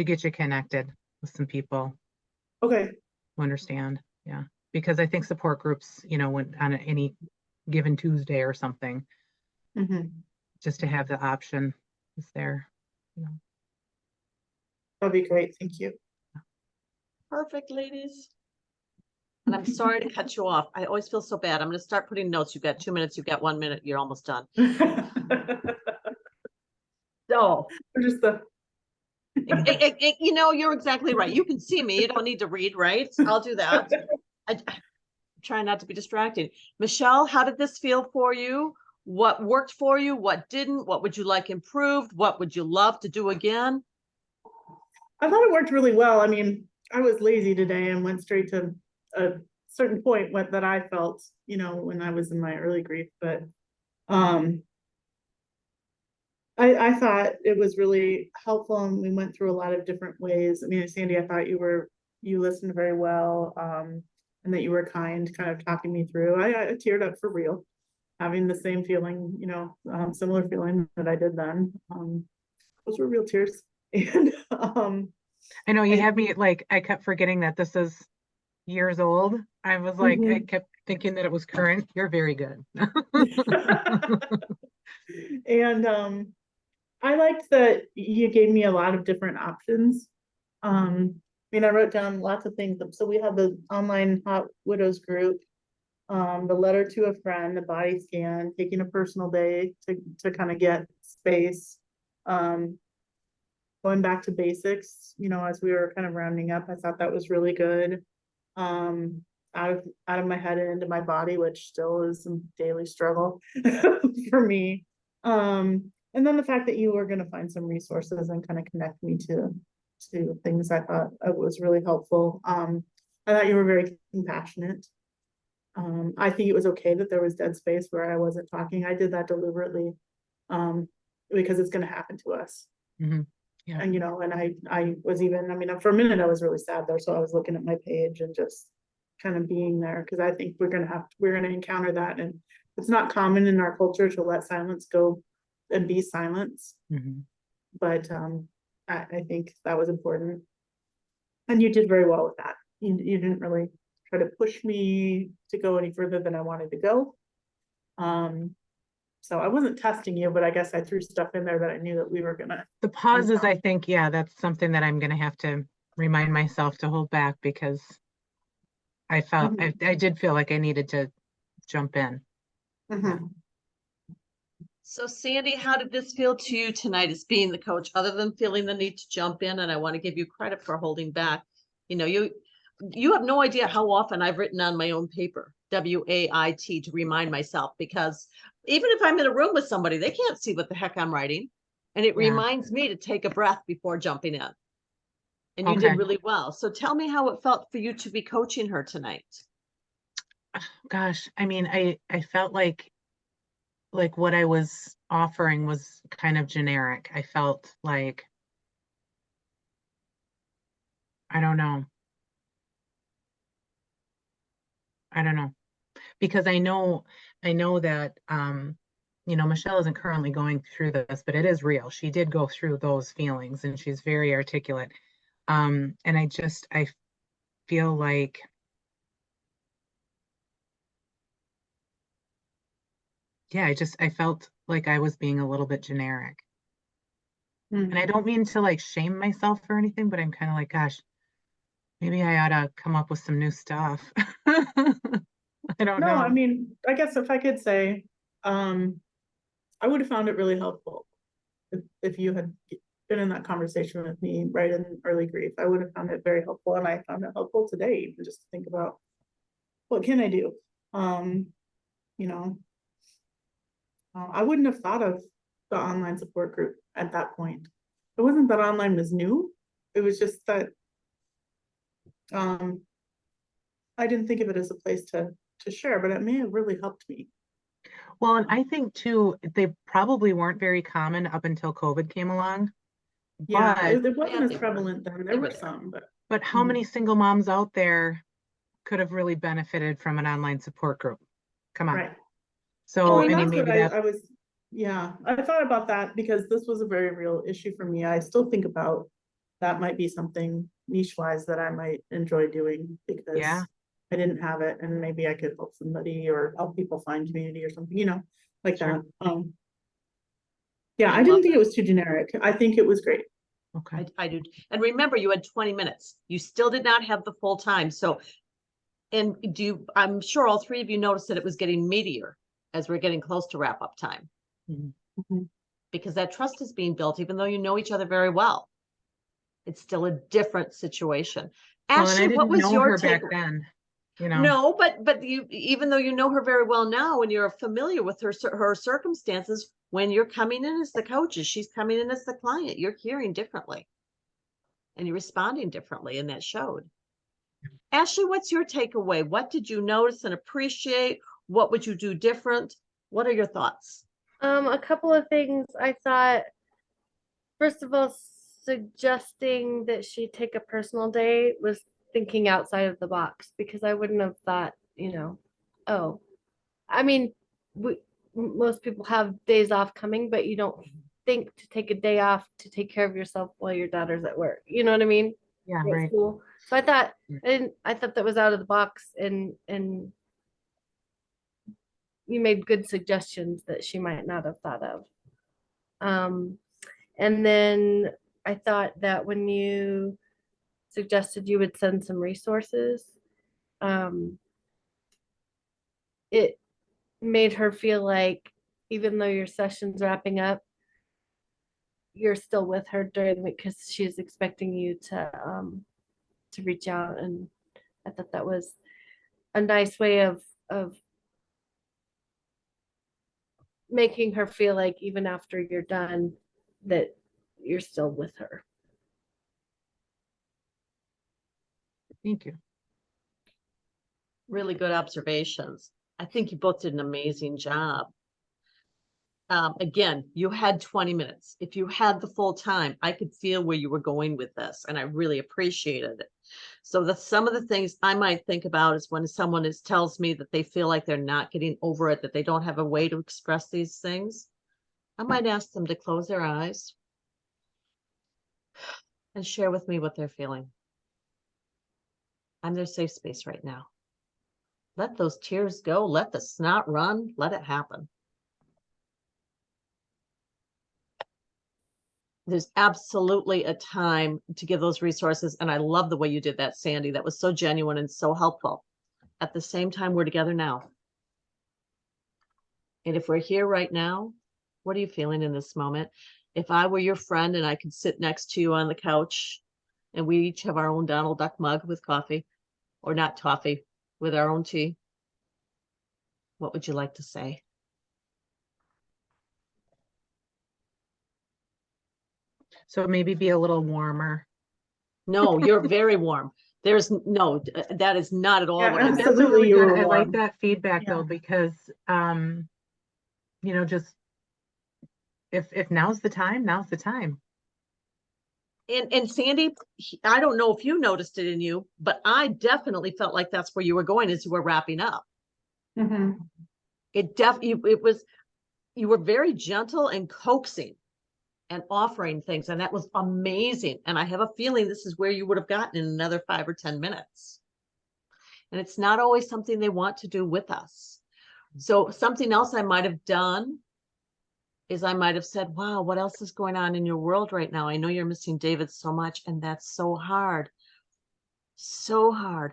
get you connected with some people Okay. who understand. Yeah, because I think support groups, you know, when on any given Tuesday or something, Mhm. just to have the option is there. you know. That'd be great. Thank you. Perfect, ladies. And I'm sorry to cut you off. I always feel so bad. I'm gonna start putting notes. You've got 2 minutes, you've got 1 minute, you're almost done. So, Just the. you know, you're exactly right. You can see me. You don't need to read, right? I'll do that. I try not to be distracting. Michelle, how did this feel for you? What worked for you? What didn't? What would you like improved? What would you love to do again? I thought it worked really well. I mean, I was lazy today and went straight to a certain point that I felt, you know, when I was in my early grief, but I thought it was really helpful, and we went through a lot of different ways. I mean, Sandy, I thought you listened very well, and that you were kind, kind of talking me through. I teared up for real, having the same feeling, you know, similar feeling that I did then. Those were real tears. And I know you had me like, I kept forgetting that this is years old. I was like, I kept thinking that it was current. You're very good. and I liked that you gave me a lot of different options. I mean, I wrote down lots of things. So we have the online Hot Widows group, the letter to a friend, the body scan, taking a personal day to kind of get space, going back to basics, you know, as we were kind of rounding up. I thought that was really good. Out of my head and into my body, which still is a daily struggle for me. And then the fact that you were going to find some resources and kind of connect me to things, I thought was really helpful. I thought you were very compassionate. I think it was okay that there was dead space where I wasn't talking. I did that deliberately, because it's going to happen to us. Mhm. Yeah. And, you know, and I was even, I mean, for a minute I was really sad there. So I was looking at my page and just kind of being there, because I think we're going to encounter that. And it's not common in our culture to let silence go and be silence. Mhm. But I think that was important. And you did very well with that. You didn't really try to push me to go any further than I wanted to go. So I wasn't testing you, but I guess I threw stuff in there that I knew that we were gonna. The pauses, I think, yeah, that's something that I'm going to have to remind myself to hold back, because I felt, I did feel like I needed to jump in. So Sandy, how did this feel to you tonight as being the coach, other than feeling the need to jump in? And I want to give you credit for holding back. You know, you have no idea how often I've written on my own paper, WAIT, to remind myself, because even if I'm in a room with somebody, they can't see what the heck I'm writing. And it reminds me to take a breath before jumping in. And you did really well. So tell me how it felt for you to be coaching her tonight. Gosh, I mean, I felt like what I was offering was kind of generic. I felt like, I don't know. Because I know that, you know, Michelle isn't currently going through this, but it is real. She did go through those feelings, and she's very articulate. And I feel like, yeah, I felt like I was being a little bit generic. And I don't mean to like shame myself or anything, but I'm kind of like, gosh, maybe I ought to come up with some new stuff. I don't know. I mean, I guess if I could say, I would have found it really helpful if you had been in that conversation with me right in early grief. I would have found it very helpful, and I found it helpful today, even just to think about what can I do. You know, I wouldn't have thought of the online support group at that point. It wasn't that online was new. It was just that I didn't think of it as a place to share, but it may have really helped me. Well, and I think too, they probably weren't very common up until COVID came along. Yeah, But it wasn't as prevalent then. There were some, but how many single moms out there could have really benefited from an online support group? Come on. Right. So, and I mean, that's maybe what I was, I thought about that because this was a very real issue for me. I still think about that might be something niche wise that I might enjoy doing, because I didn't have it, and maybe I could help somebody or help people find community or something, you know, like that. Yeah, I I didn't love think that. it was too generic. I think it was great. Okay. I do. And remember, you had 20 minutes. You still did not have the full time. So, and I'm sure all three of you noticed that it was getting meatier as we're getting close to wrap up time. Mhm. Because that trust is being built, even though you know each other very well. It's still a different situation. Well, and I Ashley, what didn't was know your her back take? then, you know. No, but you, even though you know her very well now, and you're familiar with her circumstances, when you're coming in as the coach, she's coming in as the client, you're hearing differently, and you're responding differently, and that showed. Ashley, what's your takeaway? What did you notice and appreciate? What would you do different? What are your thoughts? A couple of things I thought, first of all, suggesting that she take a personal day was thinking outside of the box because I wouldn't have thought, oh, I mean, most people have days off coming, but you don't think to take a day off to take care of yourself while your daughter's at work. You know what I mean? Yeah, Or at right. school. So I thought, Yeah. I thought that was out of the box, and you made good suggestions that she might not have thought of. Um, and then I thought that when you suggested you would send some resources, um, it made her feel like even though your session's wrapping up, you're still with her during the week because she's expecting you to reach out. And I thought that was a nice way of making her feel like even after you're done, that you're still with her. Thank you. Really good observations. I think you both did an amazing job. Again, you had 20 minutes. If you had the full time, I could feel where you were going with this, and I really appreciated it. So some of the things I might think about is when someone tells me that they feel like they're not getting over it, that they don't have a way to express these things, I might ask them to close their eyes and share with me what they're feeling. I'm their safe space right now. Let those tears go. Let the snot run. Let it happen. There's absolutely a time to give those resources. And I love the way you did that, Sandy. That was so genuine and so helpful. At the same time, we're together now. And if we're here right now, what are you feeling in this moment? If I were your friend and I could sit next to you on the couch and we each have our own Donald Duck mug with coffee, or not coffee, with our own tea, what would you like to say? So maybe be a little warmer. No, you're very warm. There's no, that is not at all Yeah, what I meant. That's absolutely, really you good. were I like warm. that feedback Yeah. though, because just if now's the time, now's the time. And Sandy, I don't know if you noticed it in you, but I definitely felt like that's where you were going as you were wrapping up. Mhm. It was, you were very gentle and coaxing and offering things, and that was amazing. And I have a feeling this is where you would have gotten in another 5 or 10 minutes. And it's not always something they want to do with us. So something else I might have done is I might have said, wow, what else is going on in your world right now? I know you're missing David so much, and that's so hard. So hard.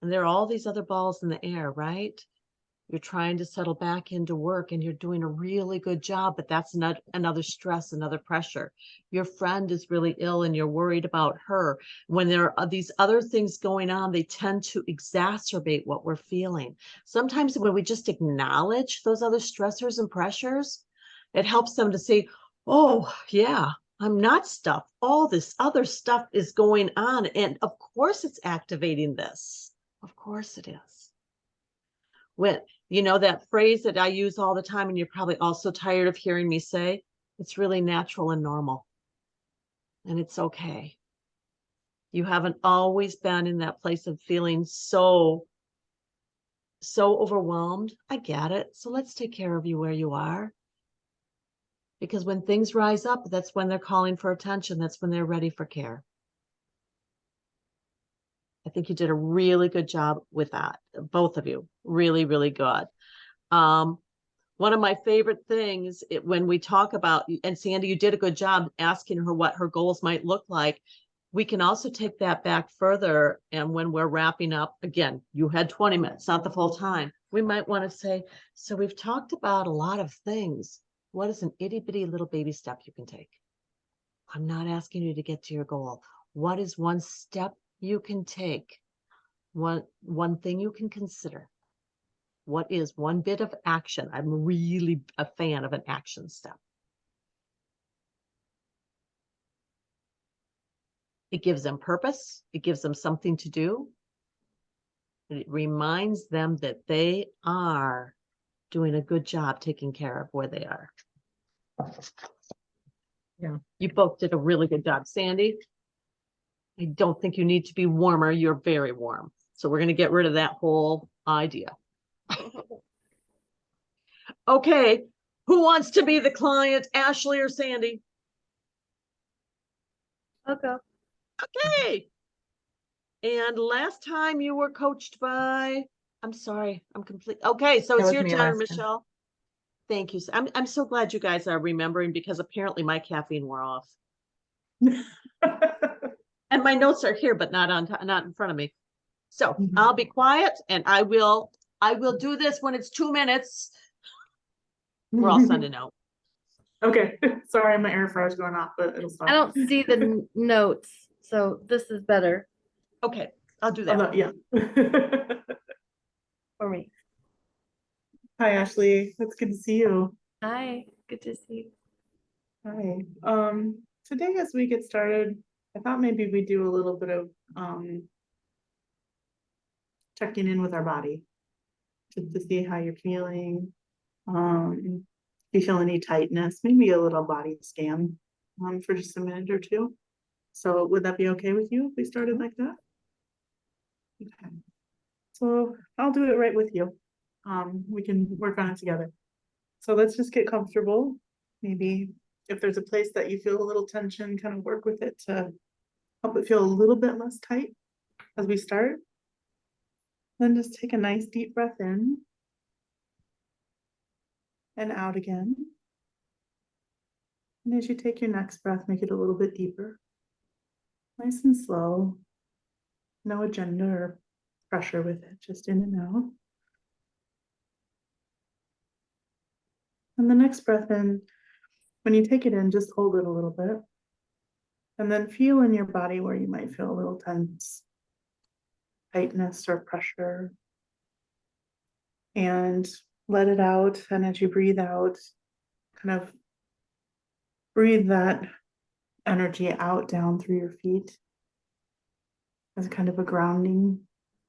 And there are all these other balls in the air, right? You're trying to settle back into work and you're doing a really good job, but that's not another stress, another pressure. Your friend is really ill and you're worried about her. When there are these other things going on, they tend to exacerbate what we're feeling. Sometimes when we just acknowledge those other stressors and pressures, it helps them to say, oh, yeah, I'm not stuck. All this other stuff is going on. And of course, it's activating this. Of course, it is. When, that phrase that I use all the time, and you're probably also tired of hearing me say, it's really natural and normal. And it's okay. You haven't always been in that place of feeling so overwhelmed. I get it. So let's take care of you where you are. Because when things rise up, that's when they're calling for attention. That's when they're ready for care. I think you did a really good job with that. Both of you. Really, really good. One of my favorite things when we talk about, and Sandy, you did a good job asking her what her goals might look like. We can also take that back further. And when we're wrapping up, again, you had 20 minutes, not the full time. We might want to say, so we've talked about a lot of things. What is an itty bitty little baby step you can take? I'm not asking you to get to your goal. What is one step you can take? One thing you can consider. What is one bit of action? I'm really a fan of an action step. It gives them purpose. It gives them something to do. And it reminds them that they are doing a good job taking care of where they are. Yeah. You both did a really good job. Sandy, I don't think you need to be warmer. You're very warm. So we're going to get rid of that whole idea. Okay. Who wants to be the client, Ashley or Sandy? I'll go. Okay. And last time you were coached by, I'm sorry, I'm complete. Okay, so That it's was your me turn, last time. Michelle. Thank you. I'm so glad you guys are remembering because apparently my caffeine wore off. And my notes are here, but not in front of me. So Mhm. I'll be quiet and I will do this when it's 2 minutes. We're all sending out. Okay, sorry, my air fryer's going off, but it'll stop. I don't see the notes, so this is better Okay, I'll do Oh, that. no, yeah. for me. Hi, Ashley. It's good to see you. Hi, good to see you. Hi. Today as we get started, I thought maybe we do a little bit of checking in with our body, just to see how you're feeling. If you feel any tightness, maybe a little body scan for just a minute or two. So would that be okay with you if we started like that? Okay. So I'll do it right with you. We can work on it together. So let's just get comfortable. Maybe if there's a place that you feel a little tension, kind of work with it to help it feel a little bit less tight as we start. Then just take a nice deep breath in and out again. And as you take your next breath, make it a little bit deeper. Nice and slow. No agenda or pressure with it, just in and out. And the next breath in, when you take it in, just hold it a little bit. And then feel in your body where you might feel a little tense, tightness or pressure. And let it out. And as you breathe out, kind of breathe that energy out down through your feet as kind of a grounding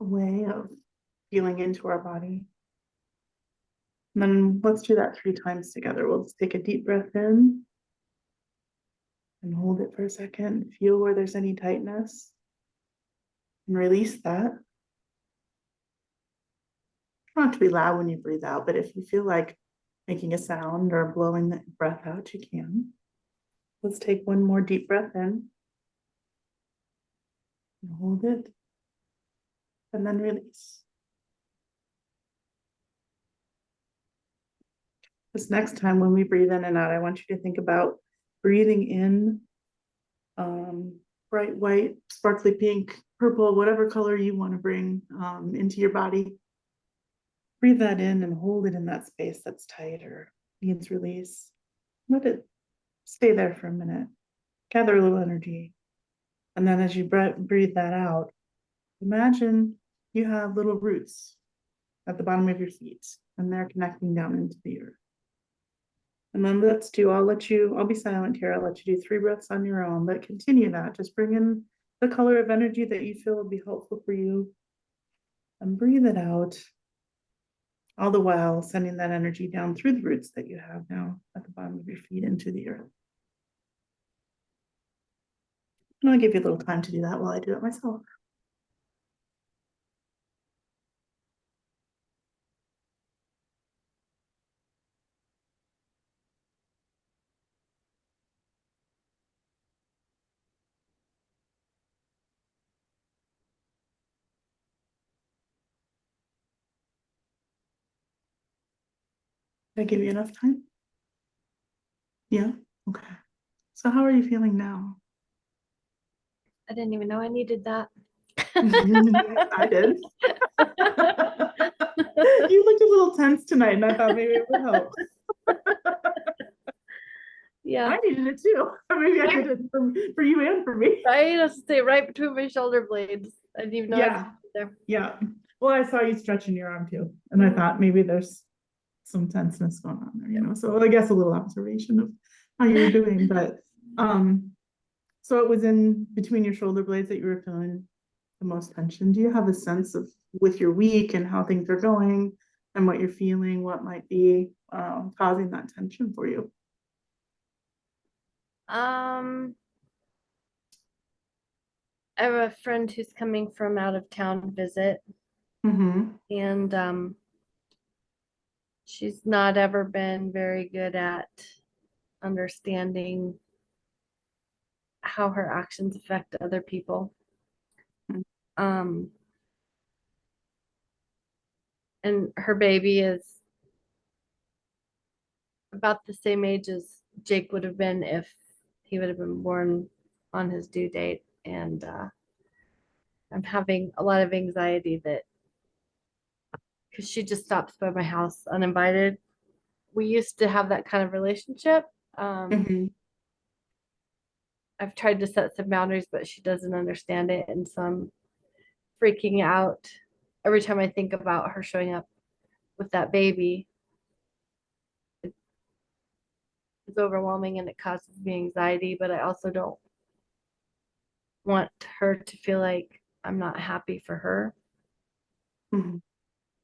way of feeling into our body. And then let's do that 3 times together. We'll just take a deep breath in and hold it for a second. Feel where there's any tightness and release that. Not to be loud when you breathe out, but if you feel like making a sound or blowing the breath out, you can. Let's take one more deep breath in and hold it and then release. This next time when we breathe in and out, I want you to think about breathing in bright white, sparkly pink, purple, whatever color you want to bring into your body. Breathe that in and hold it in that space that's tight or needs release. Let it stay there for a minute. Gather a little energy. And then as you breathe that out, imagine you have little roots at the bottom of your feet and they're connecting down into the earth. And then I'll be silent here. I'll let you do 3 breaths on your own, but continue that. Just bring in the color of energy that you feel will be helpful for you and breathe it out. All the while sending that energy down through the roots that you have now at the bottom of your feet into the earth. And I'll give you a little time to do that while I do it myself. Did I give you enough time? Yeah, okay. So how are you feeling now? I didn't even know I needed that. I did. You looked a little tense tonight and I thought maybe it would help. Yeah, I needed it too. Maybe I did it for you and for me. right. I'll stay right between my shoulder blades. I didn't even know I Yeah. was there. Yeah. Well, I saw you stretching your arm too. And I Mhm. thought maybe there's some tenseness going on there, you know. So I guess a little observation of how you were doing. But so it was in between your shoulder blades that you were feeling the most tension. Do you have a sense of with your week and how things are going and what you're feeling, what might be causing that tension for you? I have a friend who's coming from out of town visit, Mm-hmm. and she's not ever been very good at understanding how her actions affect other people. Um, and her baby is about the same age as Jake would have been if he would have been born on his due date. And I'm having a lot of anxiety that because she just stops by my house uninvited. We used to have that kind of relationship. Mm-hmm. I've tried to set some boundaries, but she doesn't understand it. And so I'm freaking out every time I think about her showing up with that baby. It's overwhelming and it causes me anxiety, but I also don't want her to feel like I'm not happy for her. Mm-hmm.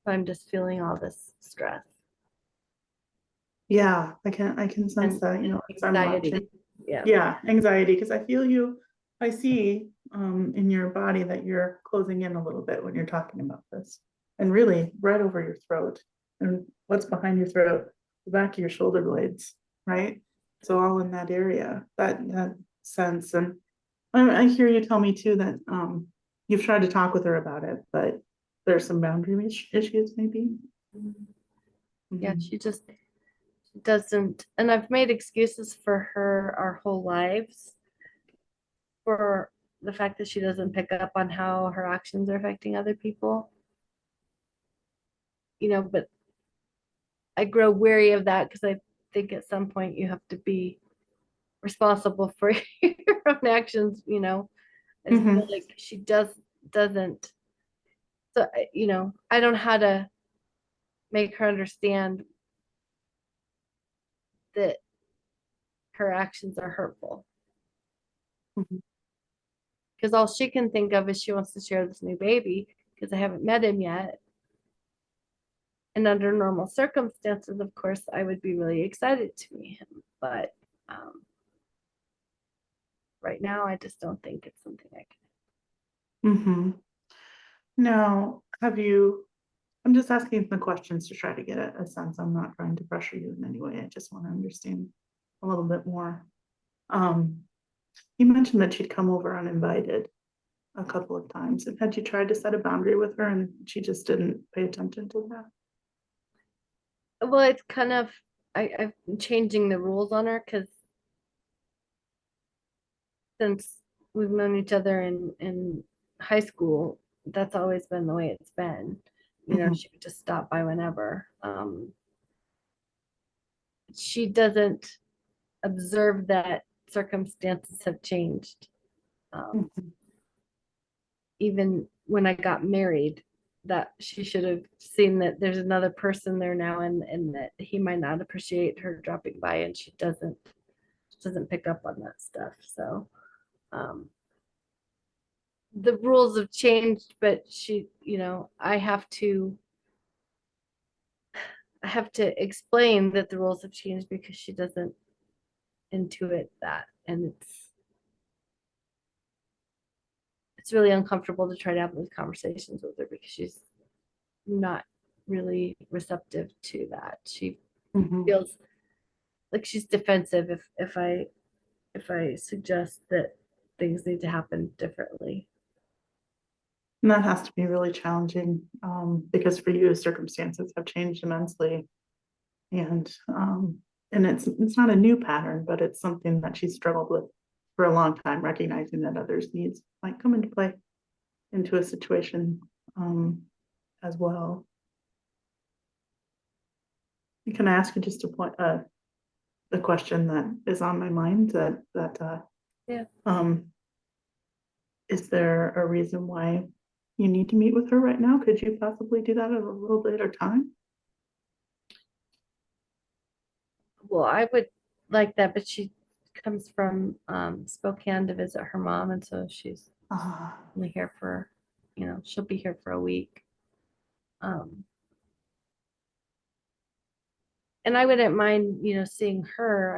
I'm just feeling all this stress Yeah, I can sense and that, you know, as I'm anxiety. watching. Yeah. Yeah, anxiety, because I feel you, I see in your body that you're closing in a little bit when you're talking about this. And really right over your throat. And what's behind your throat? The back of your shoulder blades, right? So all in that area, that sense. And I hear you tell me too that you've tried to talk with her about it, but there's some boundary issues maybe. Yeah, Mhm. she just doesn't, and I've made excuses for her our whole lives for the fact that she doesn't pick up on how her actions are affecting other people. But I grow weary of that because I think at some point you have to be responsible for your own actions. I just feel Mhm. like she doesn't. So I don't know how to make her understand that her actions are hurtful. Mhm. Because all she can think of is she wants to share this new baby because I haven't met him yet. And under normal circumstances, of course, I would be really excited to meet him. But right now, I just don't think it's something I can. Mhm. Now, I'm just asking the questions to try to get a sense. I'm not trying to pressure you in any way. I just want to understand a little bit more. Um, you mentioned that she'd come over uninvited a couple of times. And had you tried to set a boundary with her and she just didn't pay attention to that? Well, it's kind of, I'm changing the rules on her because since we've known each other in high school, that's always been the way it's been. Mhm. She would just stop by whenever. She doesn't observe that circumstances have changed. Mhm. Even when I got married, that she should have seen that there's another person there now and that he might not appreciate her dropping by, and she doesn't pick up on that stuff. So the rules have changed, but I have to explain that the rules have changed because she doesn't intuit that, and it's really uncomfortable to try to have those conversations with her because she's not really receptive to that. She Mhm. feels like she's defensive if I suggest that things need to happen differently. And that has to be really challenging because for you, circumstances have changed immensely And it's not a new pattern, but it's something that she's struggled with for a long time, recognizing that others' needs might come into play into a situation as well. Can I ask you just a question that is on my mind Yeah. Is there a reason why you need to meet with her right now? Could you possibly do that at a little later time? Well, I would like that, but she comes from Spokane to visit her mom, and so she's only here for, she'll be here for a week. And I wouldn't mind, seeing her.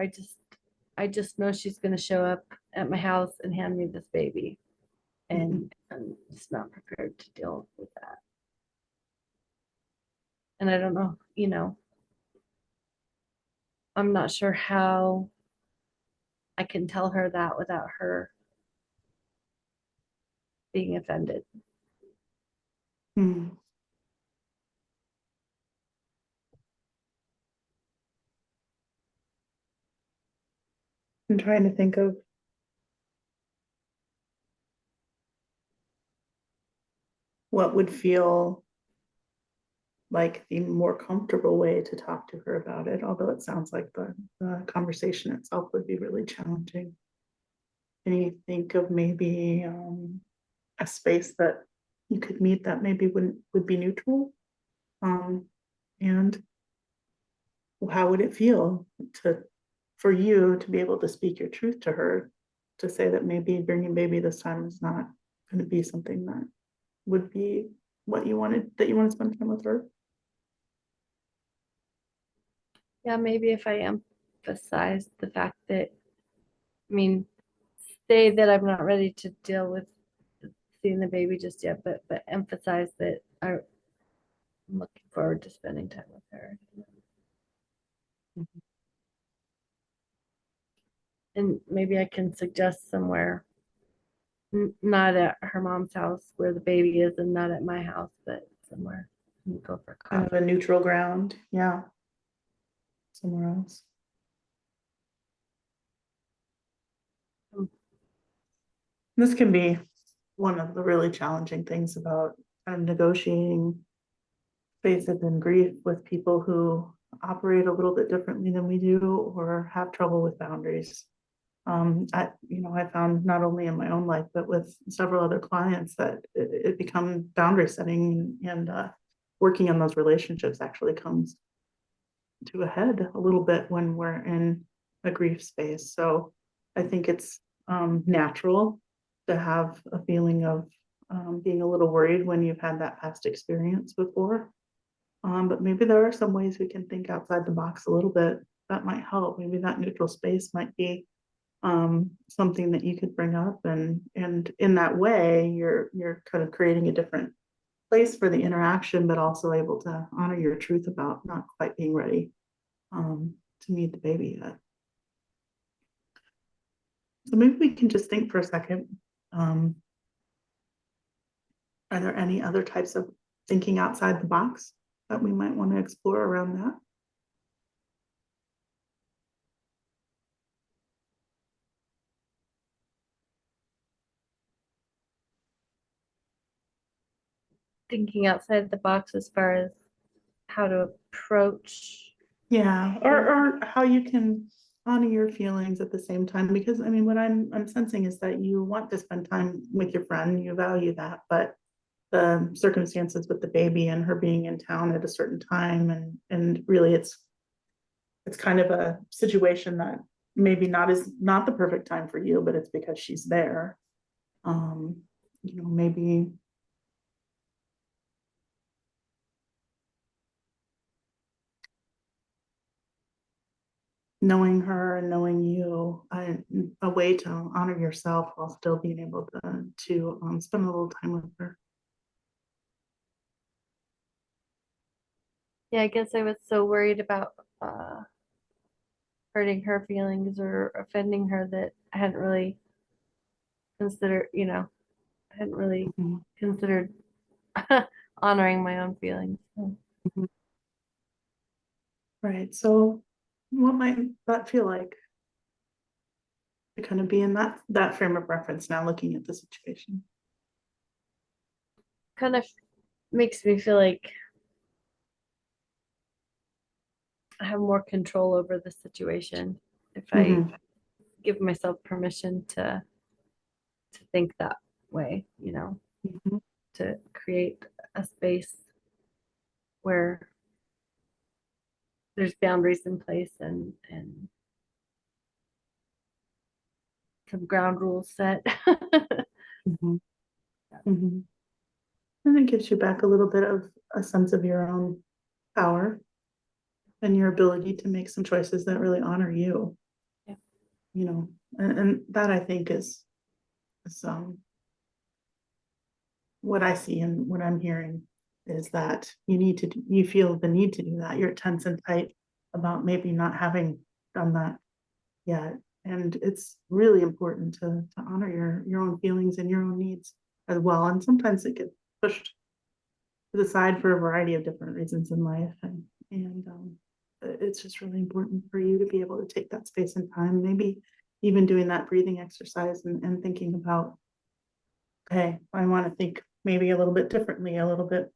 I just know she's gonna show up at my house and hand me this baby. And I'm just not prepared to deal with that. And I don't know, I'm not sure how I can tell her that without her being offended. Hmm. I'm trying to think of what would feel like the more comfortable way to talk to her about it, although it sounds like the conversation itself would be really challenging. Can you think of maybe a space that you could meet that maybe would be neutral? And how would it feel for you to be able to speak your truth to her, to say that maybe bringing baby this time is not going to be something that would be what you wanted, that you want to spend time with her? Yeah, maybe if I emphasize the fact that, say that I'm not ready to deal with seeing the baby just yet, but emphasize that I'm looking forward to spending time with her. And maybe I can suggest somewhere, not at her mom's house where the baby is, and not at my house, but somewhere we go for Kind of coffee. a neutral ground, yeah, somewhere else. This can be one of the really challenging things about kind of negotiating faces and grief with people who operate a little bit differently than we do or have trouble with boundaries. I found not only in my own life, but with several other clients that it becomes boundary setting and working on those relationships actually comes to a head a little bit when we're in a grief space. So I think it's natural to have a feeling of being a little worried when you've had that past experience before. But maybe there are some ways we can think outside the box a little bit that might help. Maybe that neutral space might be something that you could bring up, and in that way you're kind of creating a different place for the interaction, but also able to honor your truth about not quite being ready to meet the baby yet. So maybe we can just think for a second. Are there any other types of thinking outside the box that we might want to explore around that? Thinking outside the box as far as how to approach. Yeah, or how you can honor your feelings at the same time, because I mean, what I'm sensing is that you want to spend time with your friend, you value that, but the circumstances with the baby and her being in town at a certain time, and really it's kind of a situation that maybe not the perfect time for you, but it's because she's there. Maybe knowing her and knowing you, a way to honor yourself while still being able to spend a little time with her. Yeah, I guess I was so worried about hurting her feelings or offending her that I hadn't really considered, I hadn't really Mhm. considered honoring my own feelings. So, Right, so what might that feel like? To kind of be in that frame of reference now, looking at the situation. Kind of makes me feel like I have more control over the situation if I Mhm. give myself permission to think that way, Mhm. to create a space where there's boundaries in place and some ground rules set. Mhm. Mhm. And it gives you back a little bit of a sense of your own power and your ability to make some choices that really honor you. Yeah. And that I think is what I see and what I'm hearing is that you feel the need to do that. You're tense and tight about maybe not having done that yet. And it's really important to honor your own feelings and your own needs as well. And sometimes it gets pushed to the side for a variety of different reasons in life. And it's just really important for you to be able to take that space and time, maybe even doing that breathing exercise and thinking about, okay, I want to think maybe a little bit differently, a little bit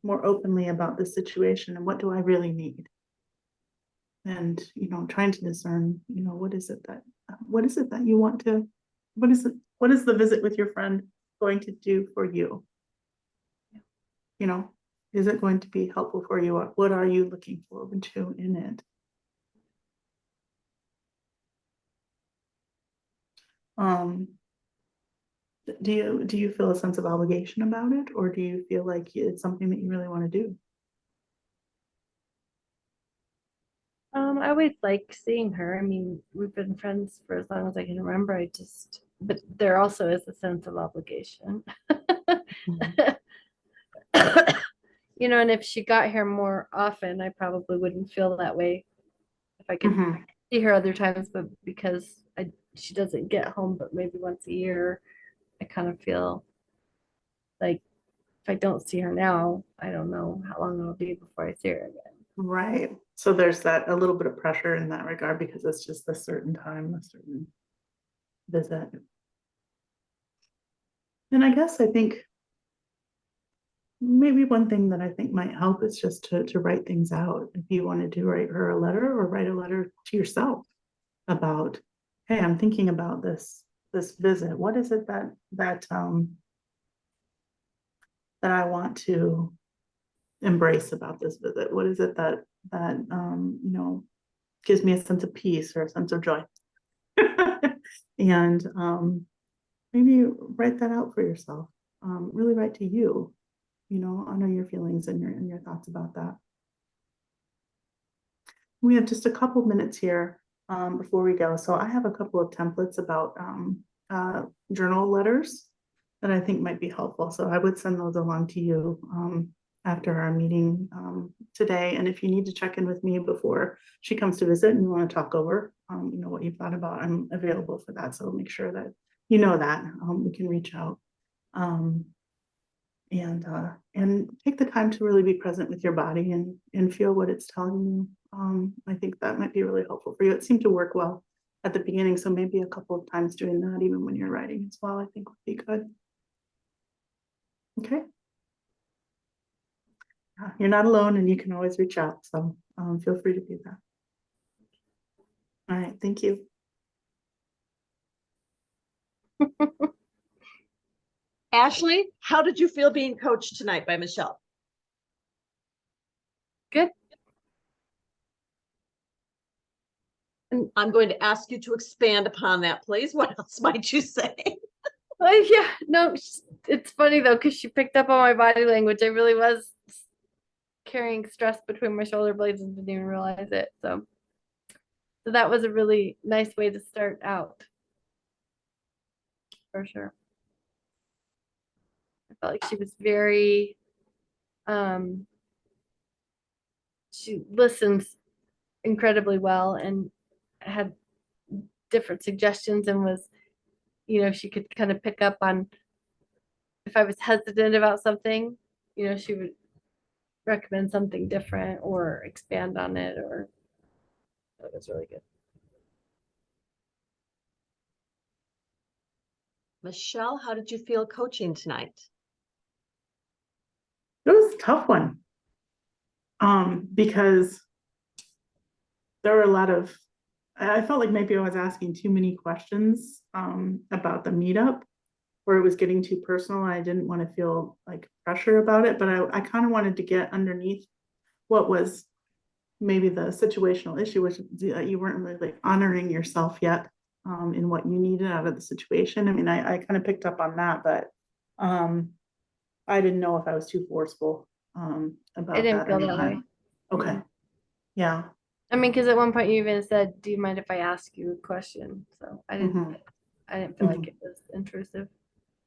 more openly about this situation and what do I really need? And trying to discern, what is it that you want to, what is the visit with your friend going to do for you? You know, is it going to be helpful for you? What are you looking forward to in it? Um, do you feel a sense of obligation about it, or do you feel like it's something that you really want to do? I always like seeing her. I mean, we've been friends for as long as I can remember. But there also is a sense of obligation. Mhm. And if she got here more often, I probably wouldn't feel that way if I could Mhm. see her other times, but because she doesn't get home but maybe once a year, I kind of feel like if I don't see her now, I don't know how long it'll be before I see her again. Right. So there's that a little bit of pressure in that regard because it's just a certain time, a certain visit. And I think maybe one thing that I think might help is just to write things out. If you wanted to write her a letter or write a letter to yourself about, hey, I'm thinking about this visit. What is it that I want to embrace about this visit? What is it that gives me a sense of peace or a sense of joy? And maybe write that out for yourself. Really write to you, honor your feelings and your thoughts about that. We have just a couple minutes here before we go. So I have a couple of templates about journal letters that I think might be helpful. So I would send those along to you after our meeting today. And if you need to check in with me before she comes to visit and you want to talk over, what you've thought about, I'm available for that. So make sure that you know that we can reach out. Um, and take the time to really be present with your body and feel what it's telling you. I think that might be really helpful for you. It seemed to work well at the beginning, so maybe a couple of times doing that, even when you're writing as well, I think would be good. Okay. You're not alone, and you can always reach out. So feel free to do that. All right. Thank you. Ashley, how did you feel being coached tonight by Michelle? Good. I'm going to ask you to expand upon that, please. What else might you say? Well, yeah, no, it's funny though, because she picked up on my body language. I really was carrying stress between my shoulder blades and didn't even realize it. So that was a really nice way to start out, for sure. I felt like she was very, she listens incredibly well and had different suggestions and was, she could kind of pick up on if I was hesitant about something, she would recommend something different or expand on it, or that was really good. Michelle, how did you feel coaching tonight? It was a tough one. Because there were a lot of, I felt like maybe I was asking too many questions about the meetup, where it was getting too personal. I didn't want to feel like pressure about it, but I kind of wanted to get underneath what was maybe the situational issue, which you weren't really like honoring yourself yet in what you needed out of the situation. I mean, I kind of picked up on that, but I didn't know if I was too forceful about I didn't that or feel that not. way. Okay. Yeah. I mean, because at one point you even said, "Do you mind if I ask you a question?" So I didn't. Mhm. I didn't feel like it was intrusive.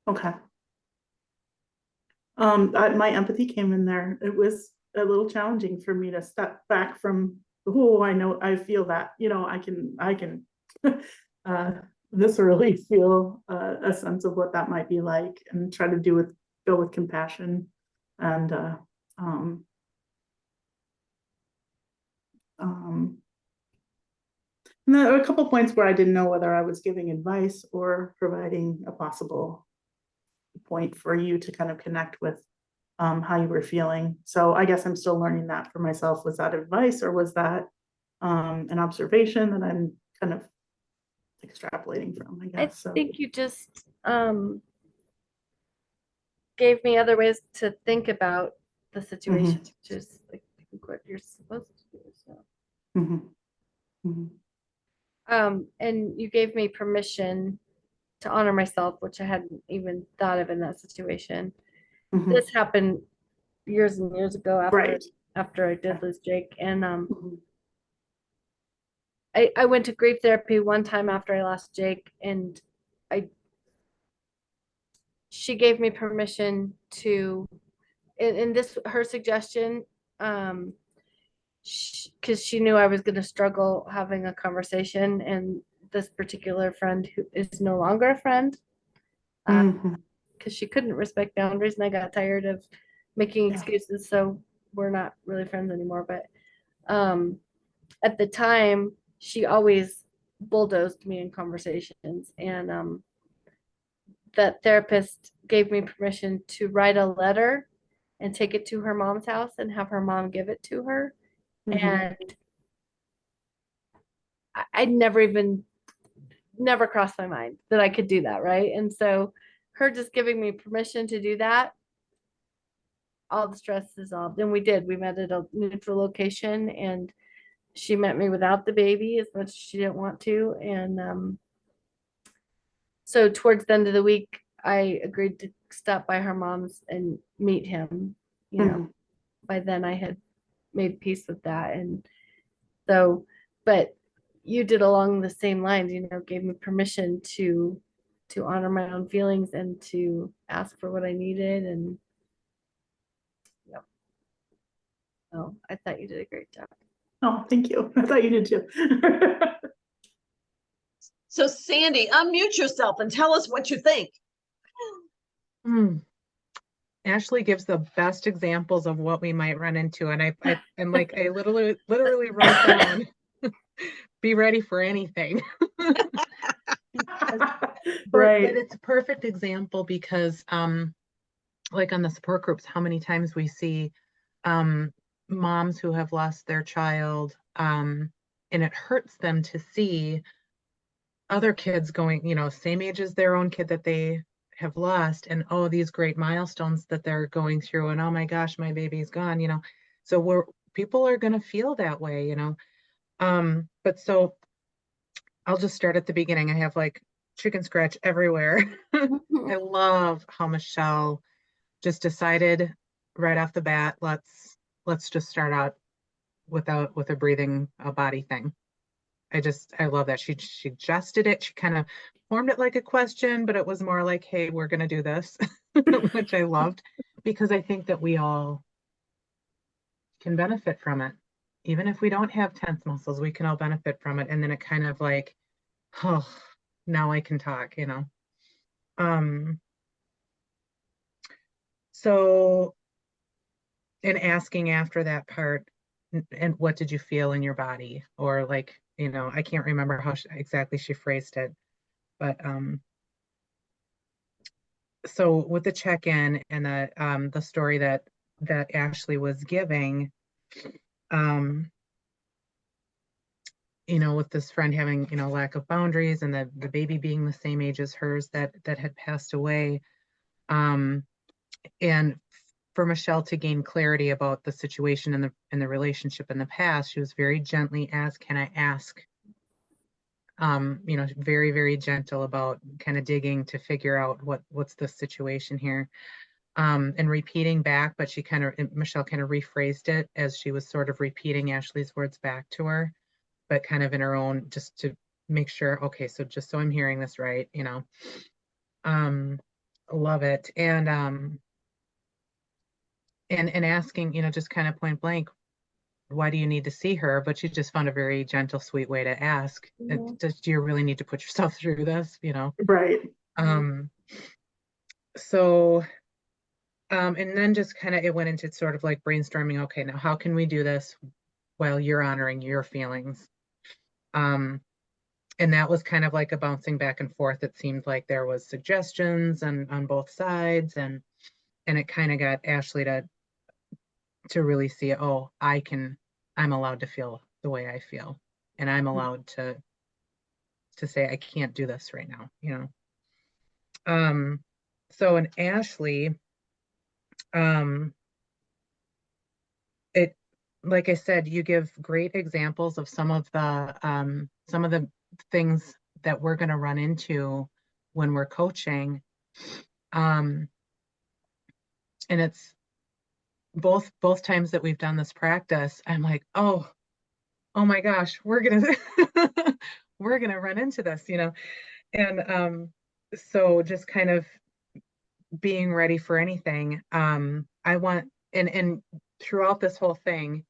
Okay. My empathy came in there. It was a little challenging for me to step back from, oh, I know, I feel that, I can uh, viscerally feel a sense of what that might be like, and try to go with compassion and um, um, and there were a couple points where I didn't know whether I was giving advice or providing a possible point for you to kind of connect with how you were feeling. So I guess I'm still learning that for myself. Was that advice, or was that an observation that I'm kind of extrapolating from, I I guess. So think you just gave me other ways to think about the situation, which is like what you're supposed to do. So, mhm, mhm, and you gave me permission to honor myself, which I hadn't even thought of in that situation. mhm. This happened years and years ago Right. after I did lose Jake, and Mhm, I went to grief therapy one time after I lost Jake, and I she gave me permission to, in this her suggestion, because she knew I was going to struggle having a conversation, and this particular friend who is no longer a friend, mhm. because she couldn't respect boundaries, and I got tired of making Yeah. excuses, so we're not really friends anymore. But at the time, she always bulldozed me in conversations, and that therapist gave me permission to write a letter and take it to her mom's house and have her mom give it to her. Mhm, And I never crossed my mind that I could do that, right? And so her just giving me permission to do that, all the stress dissolved. And we did. We met at a neutral location, and she met me without the baby as much as she didn't want to. And so towards the end of the week, I agreed to stop by her mom's and meet him. mhm. By then I had made peace with that. And so, but you did along the same lines, gave me permission to honor my own feelings and to ask for what I needed. And yeah, so I thought you did a great job. Oh, thank you. I thought you did too. So Sandy, unmute yourself and tell us what you think. Ashley gives the best examples of what we might run into, and I'm like, I literally wrote down, be ready for anything. Right. But it's a perfect example because like on the support groups, how many times we see moms who have lost their child, and it hurts them to see other kids going, same age as their own kid that they have lost, and oh, these great milestones that they're going through, and oh my gosh, my baby's gone, so people are going to feel that way, but so I'll just start at the beginning. I have like chicken scratch everywhere. I love how Michelle just decided right off the bat, let's just start out with a breathing a body thing. I love that. She suggested it. She kind of formed it like a question, but it was more like, hey, we're gonna do this, which I loved, because I think that we all can benefit from it. Even if we don't have tense muscles, we can all benefit from it. And then it kind of like, oh, now I can talk. Um, so and asking after that part, and what did you feel in your body? Or like, I can't remember how exactly she phrased it, but so with the check-in and the story that Ashley was giving, with this friend having, lack of boundaries, and the baby being the same age as hers that had passed away. And for Michelle to gain clarity about the situation and the relationship in the past, she was very gently asked, "Can I ask?" Very, very gentle about kind of digging to figure out what's the situation here. And repeating back, but Michelle kind of rephrased it as she was sort of repeating Ashley's words back to her, but kind of in her own, just to make sure, okay, so just so I'm hearing this right, love it. And asking, just kind of point blank, why do you need to see her? But she just found a very gentle, sweet way to ask, Mhm. do you really need to put yourself through this, Right. So and then just kind of, it went into sort of like brainstorming, okay, now how can we do this while you're honoring your feelings? And that was kind of like a bouncing back and forth. It seemed like there was suggestions on both sides, and it kind of got Ashley to really see, oh, I'm allowed to feel the way I feel, and I'm allowed to say I can't do this right now, so in Ashley, it, like I said, you give great examples of some of the things that we're going to run into when we're coaching. And it's both times that we've done this practice, I'm like, oh my gosh, we're gonna we're gonna run into this, and so just kind of being ready for anything. I want, and throughout this whole thing,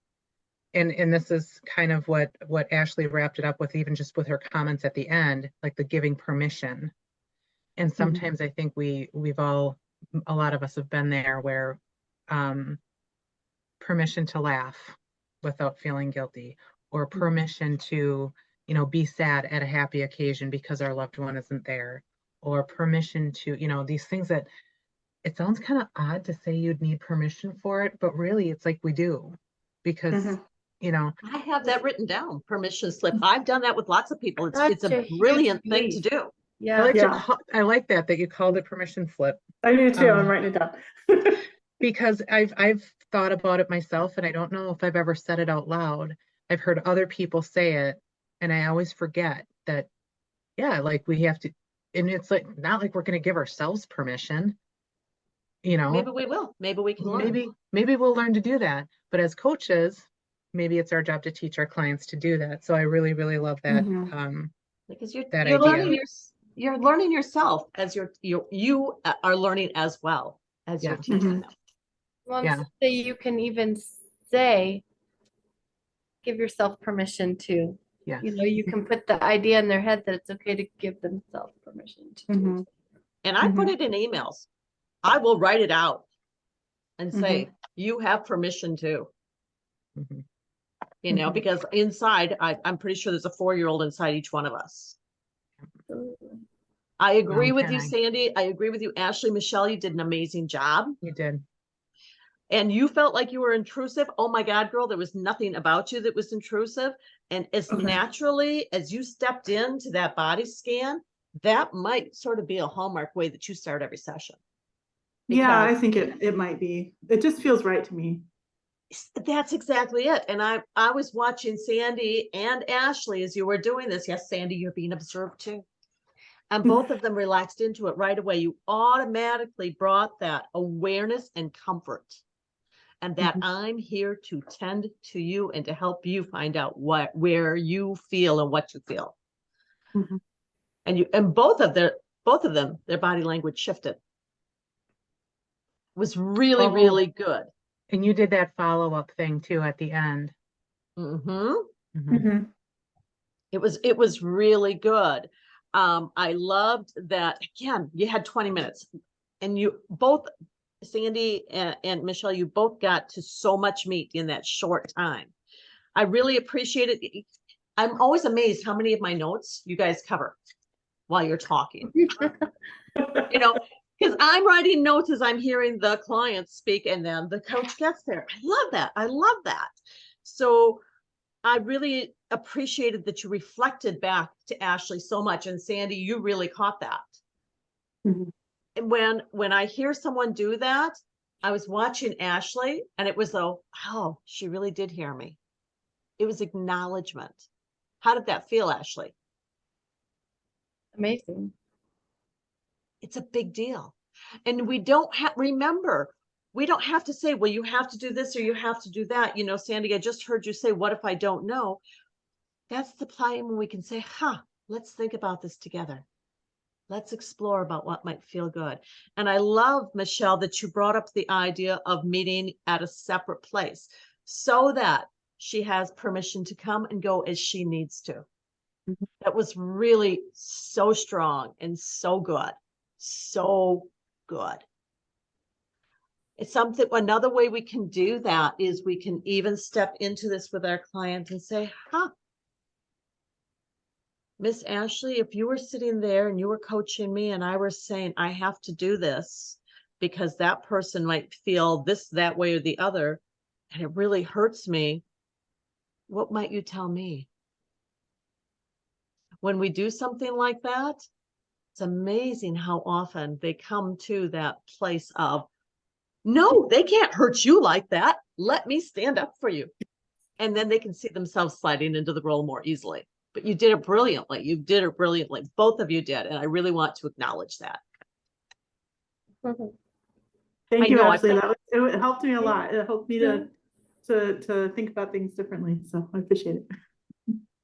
and this is kind of what Ashley wrapped it up with, even just with her comments at the end, like the giving permission. And sometimes I think we've all, a lot of us have been there, where permission to laugh without feeling guilty, or permission to, be sad at a happy occasion because our loved one isn't there, or permission to, these things that it sounds kind of odd to say you'd need permission for it, but really it's like we do, because I have that written down, permission slip. I've done that with lots of people. It's Such a a huge brilliant thing to relief. do. Yeah. I like that you called it permission slip, I do too. I'm writing it down. because I've thought about it myself, and I don't know if I've ever said it out loud. I've heard other people say it, and I always forget that, yeah, like we have to, and it's like, not like we're going to give ourselves permission, Maybe we will. Maybe we can learn. maybe we'll learn to do that. But as coaches, maybe it's our job to teach our clients to do that. So I really, really love that. Because that you're idea. learning you're learning yourself as you are learning as well as you're teaching them. Well, Yeah. so you can even say, give yourself permission to, Yes. you can put the idea in their head that it's okay to give themselves permission to do. And I put it in emails. I will write it out and say, you have permission to, because inside, I'm pretty sure there's a 4-year-old inside each one of us. Absolutely. I agree with you, Sandy. I agree with you, Ashley. Michelle, you did an amazing job. You did. And you felt like you were intrusive. Oh my God, girl, there was nothing about you that was intrusive. And as naturally as you stepped into that body scan, that might sort of be a hallmark way that you start every session. Yeah, I think it might be. It just feels right to me. That's exactly it. And I was watching Sandy and Ashley as you were doing this. Yes, Sandy, you're being observed too. And both of them relaxed into it right away. You automatically brought that awareness and comfort. And that I'm here to tend to you and to help you find out where you feel and what you feel. And both of them, their body language shifted. It was really, really good. And you did that follow-up thing too at the end. It was really good. I loved that, again, you had 20 minutes and you both Sandy and Michelle, you both got to so much meat in that short time. I really appreciate it. I'm always amazed how many of my notes you guys cover while you're talking. You know, because I'm writing notes as I'm hearing the clients speak and then the coach gets there. I love that. I love that. So I really appreciated that you reflected back to Ashley so much. And Sandy, you really caught that. Mhm. And when I hear someone do that, I was watching Ashley and it was though, oh, she really did hear me. It was acknowledgement. How did that feel, Ashley? Amazing. It's a big deal. And we don't have, remember, we don't have to say, well, you have to do this or you have to do that. You know, Sandy, I just heard you say, what if I don't know? That's the time when we can say, let's think about this together. Let's explore about what might feel good. And I love, Michelle, that you brought up the idea of meeting at a separate place so that she has permission to come and go as she needs to. Mhm. That was really so strong and so good. So good. It's something, another way we can do that is we can even step into this with our clients and say, Miss Ashley, if you were sitting there and you were coaching me and I were saying, I have to do this because that person might feel this, that way or the other, and it really hurts me, what might you tell me? When we do something like that, it's amazing how often they come to that place of, no, they can't hurt you like that. Let me stand up for you. And then they can see themselves sliding into the role more easily. But you did it brilliantly. You did it brilliantly. Both of you did. And I really want to acknowledge that. Mhm. Thank I you, know, I Ashley. felt- It helped me a lot. It helped me to think about things differently. So I appreciate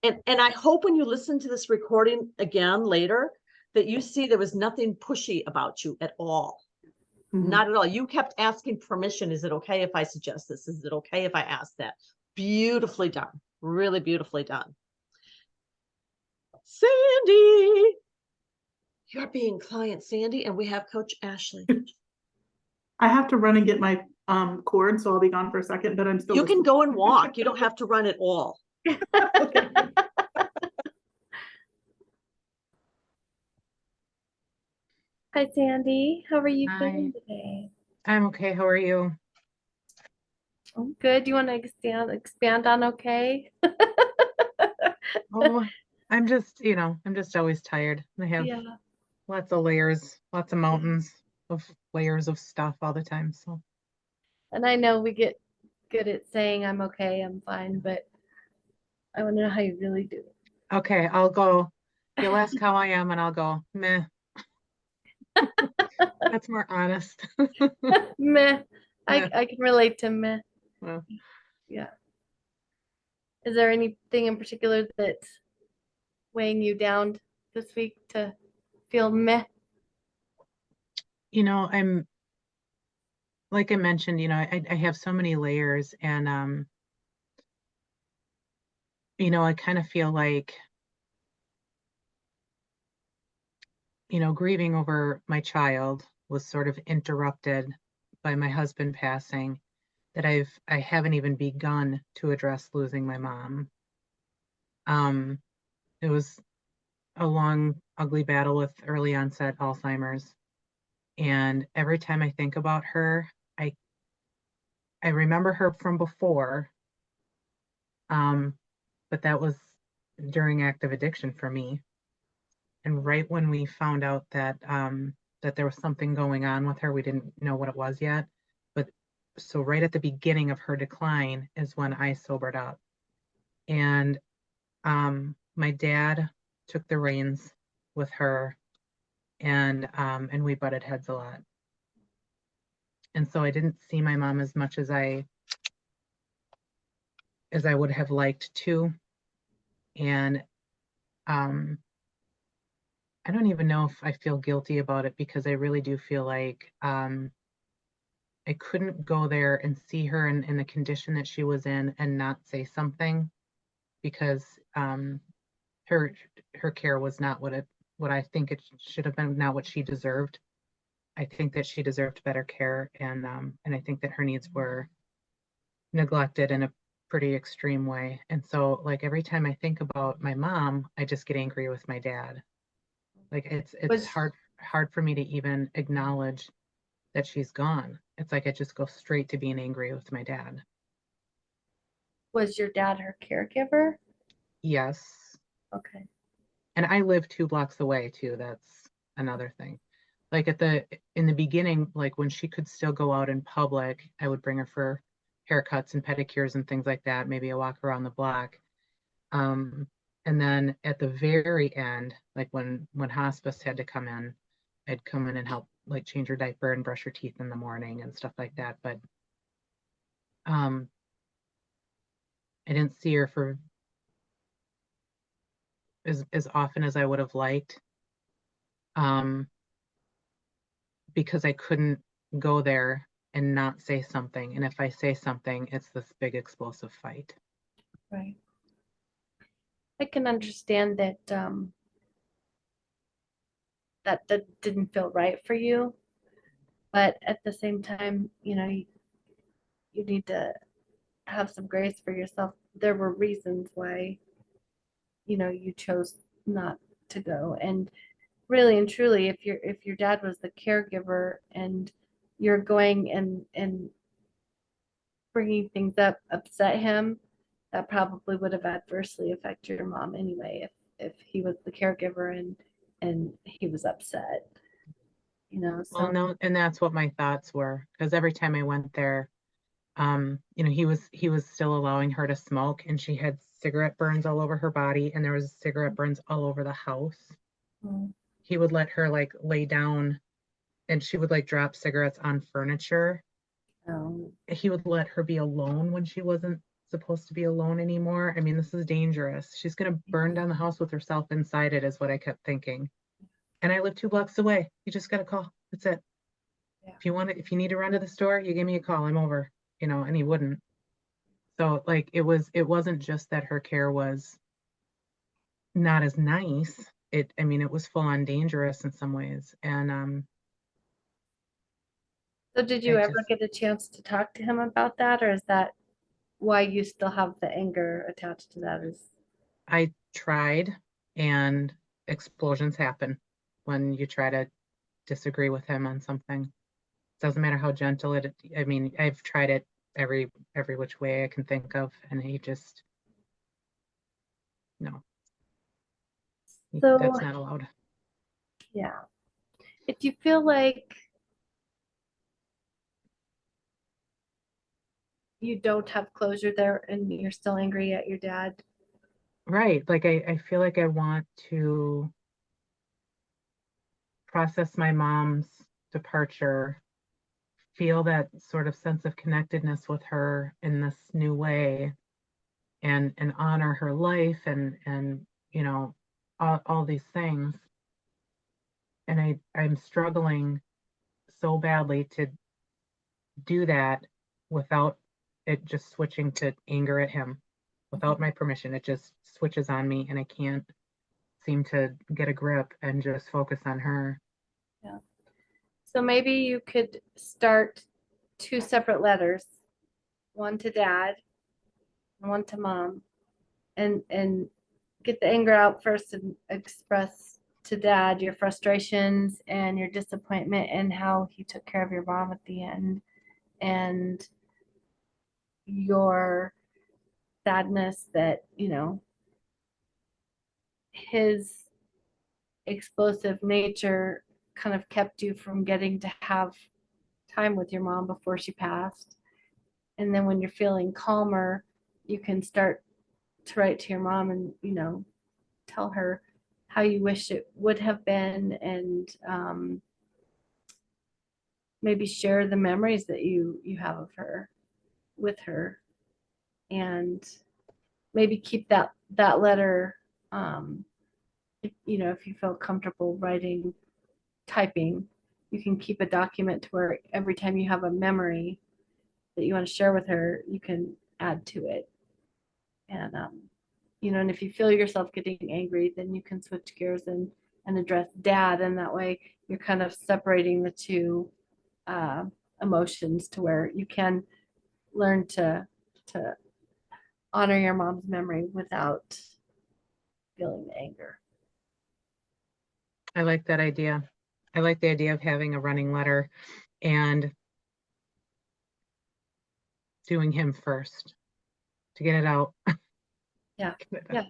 it. And I hope when you listen to this recording again later, that you see there was nothing pushy about you at all. Mhm. Not at all. You kept asking permission. Is it okay if I suggest this? Is it okay if I ask that? Beautifully done. Really beautifully done. Sandy, you're being client Sandy, and we have Coach Ashley. I have to run and get my cord, so I'll be gone for a second, but I'm still You can listening. go and walk. You don't have to run at all. Okay. Hi, Sandy. How are you Hi. feeling today? I'm okay. How are you? I'm good. Do you want to expand on okay? Oh, I'm just, I'm just always tired. I have Yeah. lots of layers, lots of mountains of layers of stuff all the time. So, And I know we get good at saying I'm okay, I'm fine, but I want to know how you really do. okay, I'll go. You'll ask how I am, and I'll go, meh. That's more honest. Meh. Meh. I can relate to meh. Well, Yeah. Is there anything in particular that's weighing you down this week to feel meh? I'm like I mentioned, I have so many layers, and I kind of feel like, grieving over my child was sort of interrupted by my husband passing, that I haven't even begun to address losing my mom. It was a long, ugly battle with early onset Alzheimer's. And every time I think about her, I remember her from before. But that was during active addiction for me. And right when we found out that there was something going on with her, we didn't know what it was yet. But so right at the beginning of her decline is when I sobered up. And my dad took the reins with her, and we butted heads a lot. And so I didn't see my mom as much as I would have liked to. And I don't even know if I feel guilty about it, because I really do feel like I couldn't go there and see her in the condition that she was in and not say something, because her care was not what I think it should have been, not what she deserved. I think that she deserved better care, and I think that her needs were neglected in a pretty extreme way. And so like every time I think about my mom, I just get angry with my dad. Like it's Was hard for me to even acknowledge that she's gone. It's like I just go straight to being angry with my dad. was your dad her caregiver? Yes. Okay. And I live 2 blocks away too. That's another thing. Like in the beginning, like when she could still go out in public, I would bring her for haircuts and pedicures and things like that, maybe a walk around the block. Um, and then at the very end, like when hospice had to come in, I'd come in and help like change her diaper and brush her teeth in the morning and stuff like that. But um, I didn't see her for as often as I would have liked. Um, because I couldn't go there and not say something. And if I say something, it's this big explosive fight. Right. I can understand that that didn't feel right for you, but at the same time, you need to have some grace for yourself. There were reasons why, you chose not to go. And really and truly, if your dad was the caregiver and you're going and bringing things up upset him, that probably would have adversely affected your mom anyway if he was the caregiver and he was upset. Well, So no, and that's what my thoughts were. Because every time I went there, he was still allowing her to smoke, and she had cigarette burns all over her body, and there was cigarette burns all over the house. mm, He would let her like lay down, and she would like drop cigarettes on furniture. um, He would let her be alone when she wasn't supposed to be alone anymore. I mean, this is dangerous. She's going to burn down the house with herself inside it, is what I kept thinking. And I live 2 blocks away. You just got to call. That's it. Yeah. If you need to run to the store, you give me a call. I'm over, and he wouldn't. So like it wasn't just that her care was not as nice. I mean, it was full on dangerous in some ways. And so did you I ever just get a chance to talk to him about that, or is that why you still have the anger attached to that? Is I tried, and explosions happen when you try to disagree with him on something. Doesn't matter how gentle I mean, I've tried it every which way I can think of, and he just no, so that's not allowed. yeah. If you feel like you don't have closure there and you're still angry at your dad, Right. Like I feel like I want to process my mom's departure, feel that sort of sense of connectedness with her in this new way, and honor her life, and all these things. And I'm struggling so badly to do that without it just switching to anger at him. Without my permission, it just switches on me, and I can't seem to get a grip and just focus on her. yeah. So maybe you could start two separate letters, one to dad and one to mom, and get the anger out first and express to dad your frustrations and your disappointment and how he took care of your mom at the end, and your sadness that, his explosive nature kind of kept you from getting to have time with your mom before she passed. And then when you're feeling calmer, you can start to write to your mom and, tell her how you wish it would have been, and maybe share the memories that you have of her with her, and maybe keep that letter, if you feel comfortable typing, you can keep a document to where every time you have a memory that you want to share with her, you can add to it. And and if you feel yourself getting angry, then you can switch gears and and address dad, and that way you're kind of separating the two emotions to where you can learn to honor your mom's memory without feeling the anger. I like that idea. I like the idea of having a running letter and doing him first to get it out. Yeah, Get it yeah. out.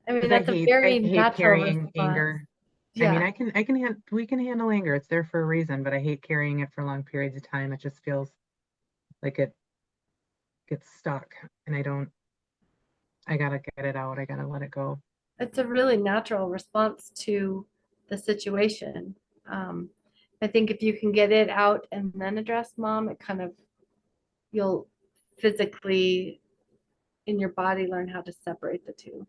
I mean, 'Cause that's a I very hate natural carrying response. anger. I mean, Yeah, we can handle anger. It's there for a reason, but I hate carrying it for long periods of time. It just feels like it gets stuck and I gotta get it out. I gotta let it go. it's a really natural response to the situation. Um, I think if you can get it out and then address mom, it kind of, you'll physically in your body learn how to separate the two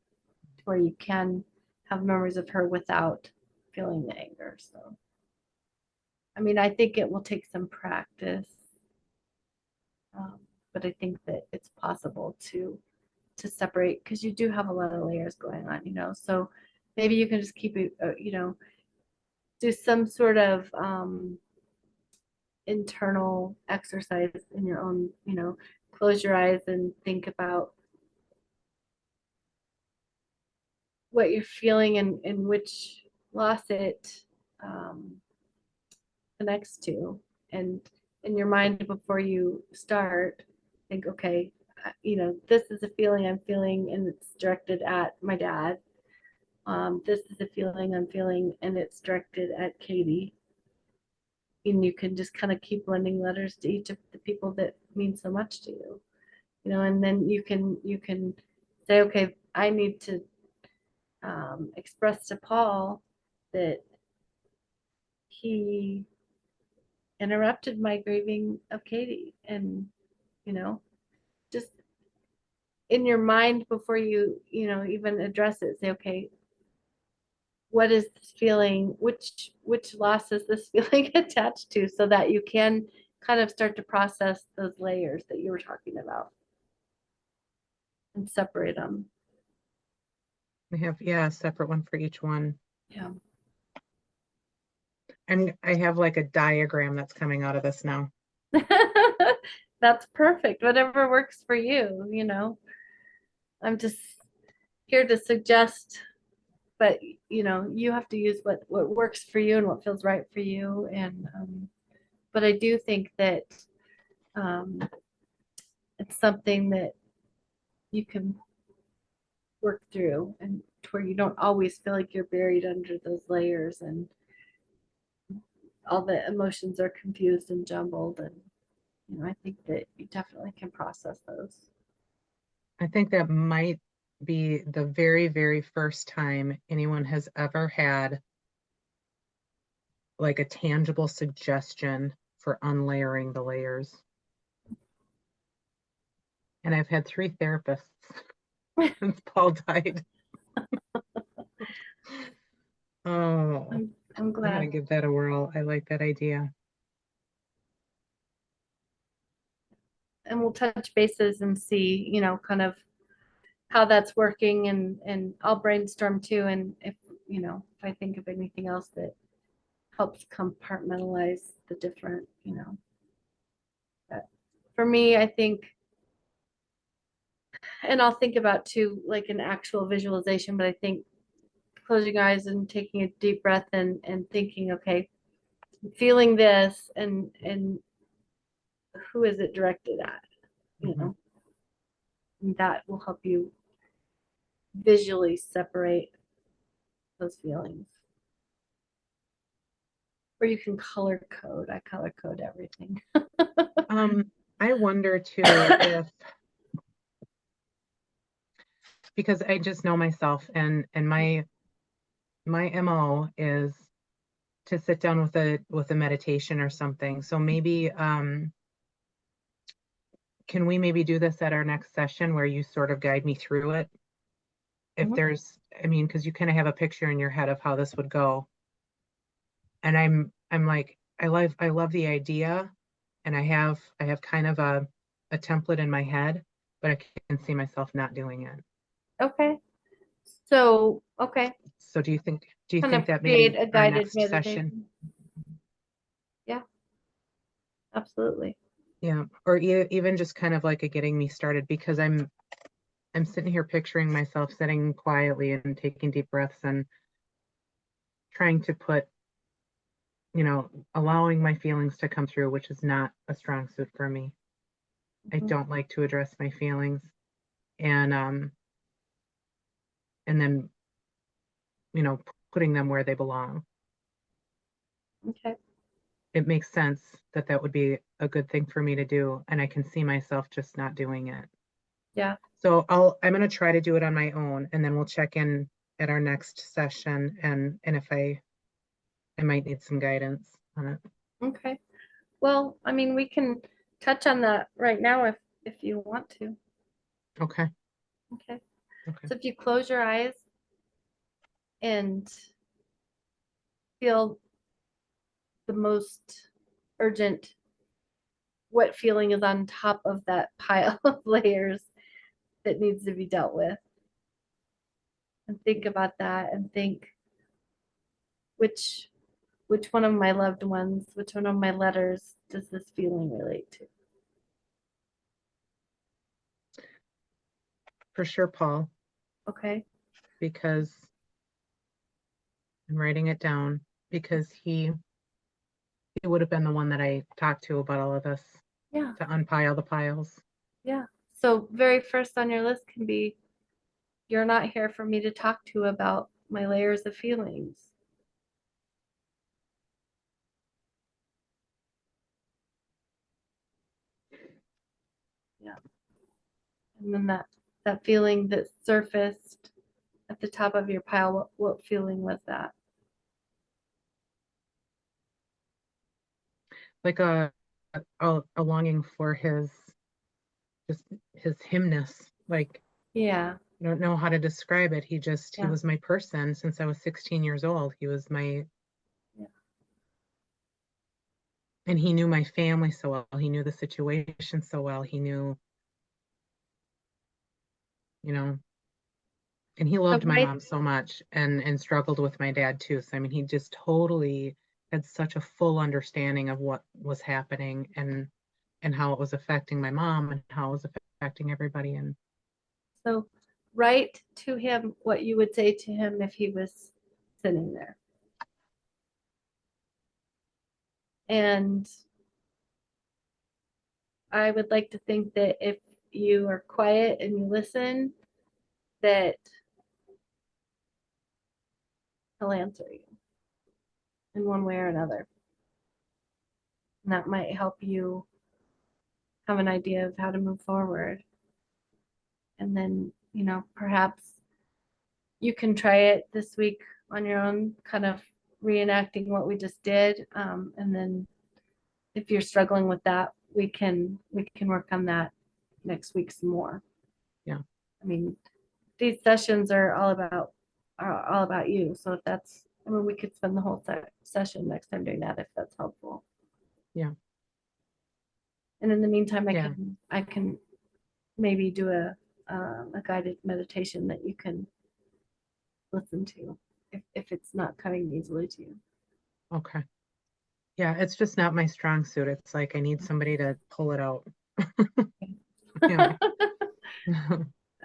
to where you can have memories of her without feeling the anger. So, I mean, I think it will take some practice, but I think that it's possible to separate because you do have a lot of layers going on, you know. So maybe you can just keep it, you know, do some sort of internal exercise in your own, you know, close your eyes and think about what you're feeling and which loss it um, connects to. And in your mind, before you start, think, okay, you know, this is a feeling I'm feeling and it's directed at my dad. This is a feeling I'm feeling and it's directed at Katie. And you can just kind of keep lending letters to each of the people that mean so much to you, you know, and then you can say, okay, I need to express to Paul that he interrupted my grieving of Katie, and you know, just in your mind before you know even address it, say, okay, what is this feeling? Which loss is this feeling attached to, so that you can kind of start to process those layers that you were talking about and separate them. We have, yeah, a separate one for each one. Yeah. I have like a diagram that's coming out of this now. That's perfect. Whatever works for you, you know. I'm just here to suggest, but you know, you have to use what works for you and what feels right for you. And but I do think that um, it's something that you can work through, and to where you don't always feel like you're buried under those layers and all the emotions are confused and jumbled. And you know, I think that you definitely can process those. I think that might be the very, very first time anyone has ever had like a tangible suggestion for unlayering the layers. And I've had 3 therapists since Paul died. Oh, I'm I'm gonna glad. give that a whirl. I like that idea. And we'll touch bases and see, you know, kind of how that's working, and I'll brainstorm too. And if, you know, if I think of anything else that helps compartmentalize the different, you know. But for me, I think, and I'll think about too, like an actual visualization, but I think closing your eyes and taking a deep breath and thinking, okay, feeling this and who is it directed at, you know, and that will help you visually separate those feelings. Or you can color code. I color code everything. I wonder too if, because I just know myself and my MO is to sit down with a meditation or something. So maybe can we maybe do this at our next session where you sort of guide me through it? If Mhm. there's, I mean, because you kind of have a picture in your head of how this would go. And I'm like, I love the idea, and I have kind of a template in my head, but I can see myself not doing it. Okay. So, okay, So do you think kind of that create maybe a our guided next session? meditation. Yeah, absolutely. Yeah, or even just kind of like a getting me started, because I'm sitting here picturing myself sitting quietly and taking deep breaths and trying to put, allowing my feelings to come through, which is not a strong suit for me. I Mhm. don't like to address my feelings, and then, putting them where they belong. Okay, It makes sense that that would be a good thing for me to do, and I can see myself just not doing it. yeah, So I'm going to try to do it on my own, and then we'll check in at our next session, and if I might need some guidance on it. okay. Well, I mean, we can touch on that right now if you want to. Okay. Okay. Okay. So if you close your eyes and feel the most urgent, what feeling is on top of that pile of layers that needs to be dealt with. And think about that and think which one of my loved ones, which one of my letters does this feeling relate to? For sure, Paul, Okay. because I'm writing it down, because he would have been the one that I talked to about all of this, Yeah. to unpile the piles. Yeah. So very first on your list can be, you're not here for me to talk to about my layers of feelings. Yeah. And then that feeling that surfaced at the top of your pile, what feeling was that? Like a longing for just his himness. Like, Yeah. I don't know how to describe it. He Yeah. was my person since I was 16 years old. He was my, Yeah. and he knew my family so well. He knew the situation so well. He knew, you know, and he loved my right. mom so much, and struggled with my dad too. So I mean, he just totally had such a full understanding of what was happening, and how it was affecting my mom and how it was affecting everybody. And So write to him what you would say to him if he was sitting there. And I would like to think that if you are quiet and you listen, that he'll answer you in one way or another. And that might help you have an idea of how to move forward. And then, perhaps you can try it this week on your own, kind of reenacting what we just did. And then if you're struggling with that, we can work on that next week some more. Yeah. I mean, these sessions are all about you. So if that's, I mean, we could spend the whole session next time doing that if that's helpful. Yeah. And in the meantime, Yeah. I can maybe do a guided meditation that you can listen to if it's not coming easily to you. Okay. Yeah, it's just not my strong suit. It's like I need somebody to pull it out. Yeah.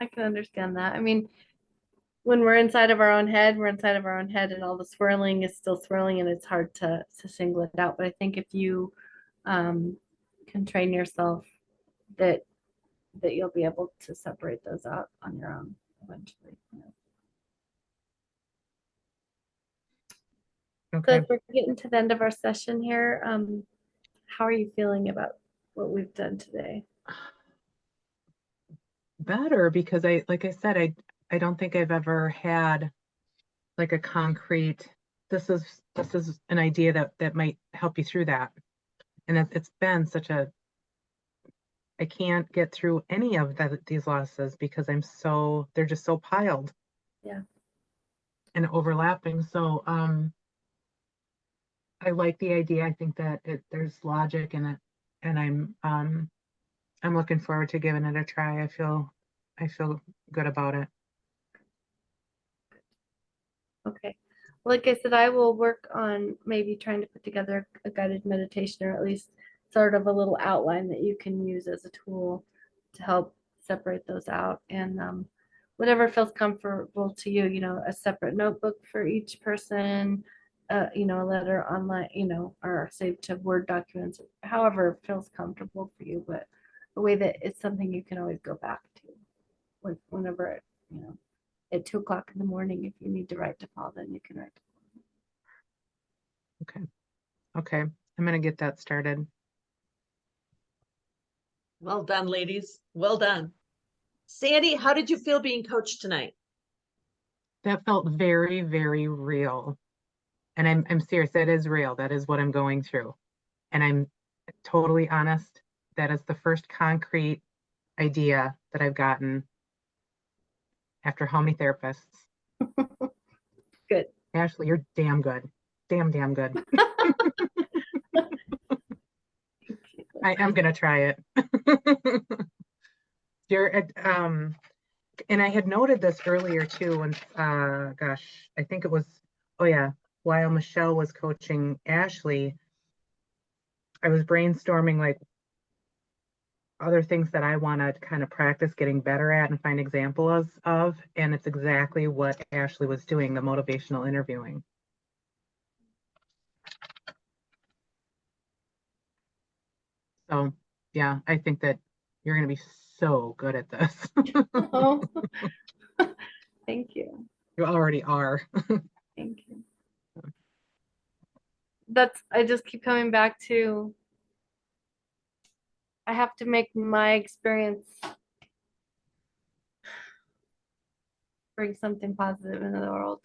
I can understand that. I mean, when we're inside of our own head, we're inside of our own head, and all the swirling is still swirling, and it's hard to single it out. But I think if you can train yourself, that you'll be able to separate those out on your own eventually. So Okay. as we're getting to the end of our session here, how are you feeling about what we've done today? Better, because like I said, I don't think I've ever had like a concrete, this is an idea that might help you through that. And it's been such a, I can't get through any of these losses because they're just so piled. Yeah. And overlapping. So I like the idea. I think that there's logic in it, and I'm looking forward to giving it a try. I feel good about it. Okay. Like I said, I will work on maybe trying to put together a guided meditation, or at least sort of a little outline that you can use as a tool to help separate those out. And whatever feels comfortable to you, a separate notebook for each person, a letter online, or saved to Word documents, however feels comfortable for you, but a way that it's something you can always go back to whenever, at 2 o'clock in the morning, if you need to write to Paul, then you can write. Okay. I'm gonna get that started. Well done, ladies. Well done. Sandy, how did you feel being coached tonight? That felt very, very real. And I'm serious, that is real. That is what I'm going through. And I'm totally honest. That is the first concrete idea that I've gotten after how many therapists? Good. Ashley, you're damn good. Damn good. I am gonna try it. You're at, and I had noted this earlier too, when gosh, I think it was, oh yeah, while Michelle was coaching Ashley, I was brainstorming like other things that I want to kind of practice getting better at and find examples of, and it's exactly what Ashley was doing, the motivational interviewing. So yeah, I think that you're going to be so good at this. Oh, thank you. You already are. Thank you. I just keep coming back to, I have to make my experience bring something positive into the world.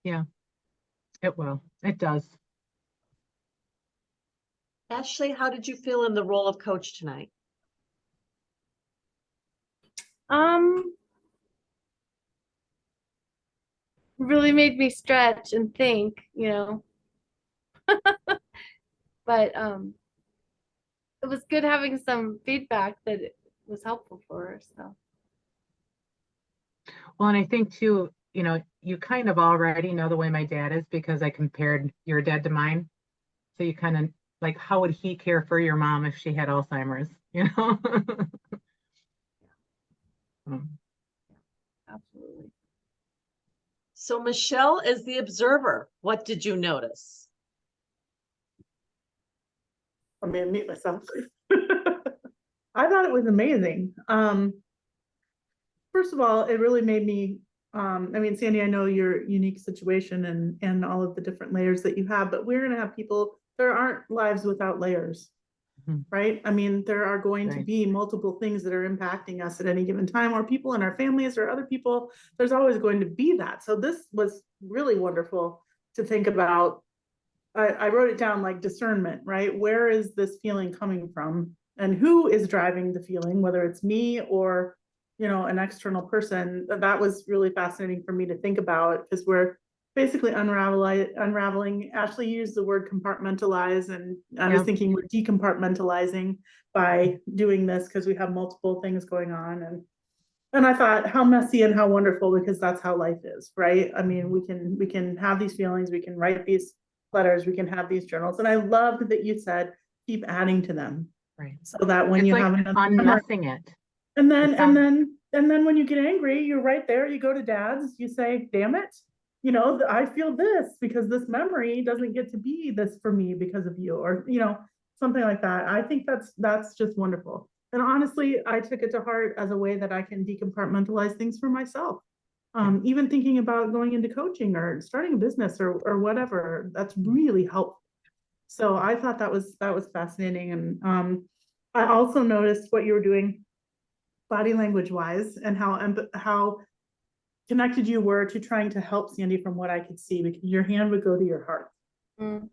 Yeah, it will. It does. Ashley, how did you feel in the role of coach tonight? Really made me stretch and think, but it was good having some feedback that it was helpful for her. So Well, and I think too, you kind of already know the way my dad is because I compared your dad to mine. So you kind of like, how would he care for your mom if she had Alzheimer's, absolutely. So Michelle is the observer. What did you notice? Let me unmute myself. I thought it was amazing. First of all, it really made me, Sandy, I know your unique situation and all of the different layers that you have, but we're gonna have people, there aren't lives without layers, Mhm. right? I mean, there are going to Right. be multiple things that are impacting us at any given time, or people in our families or other people. There's always going to be that. So this was really wonderful to think about. I wrote it down like discernment, right? Where is this feeling coming from? And who is driving the feeling, whether it's me or, an external person. That was really fascinating for me to think about because we're basically unraveling. Ashley used the word compartmentalize, and I was Yep. thinking we're decompartmentalizing by doing this because we have multiple things going on. And I thought how messy and how wonderful, because that's how life is, right? I mean, we can have these feelings, we can write these letters, we can have these journals. And I loved that you said keep adding to them. Right. So that when It's you like have another unmessing it. and then It sounds- and then when you get angry, you're right there, you go to dad's, you say, damn it, I feel this because this memory doesn't get to be this for me because of you, or something like that. I think that's just wonderful. And honestly, I took it to heart as a way that I can decompartmentalize things for myself. Even thinking about going into coaching or starting a business or whatever, that's really helpful. So I thought that was fascinating. And I also noticed what you were doing body language wise and how connected you were to trying to help Sandy from what I could see, because your hand would go to your heart. Mm.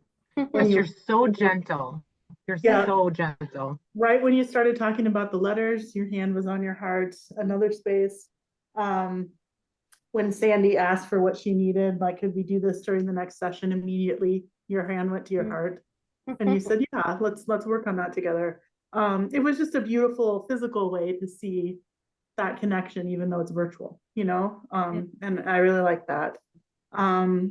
Yes, you're so gentle. You're Yeah. so gentle. Right when you started talking about the letters, your hand was on your heart. Another space. When Sandy asked for what she needed, like, could we do this during the next session? Immediately, your hand went to your heart, and you said, "Yeah, let's work on that together." It was just a beautiful physical way to see that connection, even though it's virtual, and I really like that. I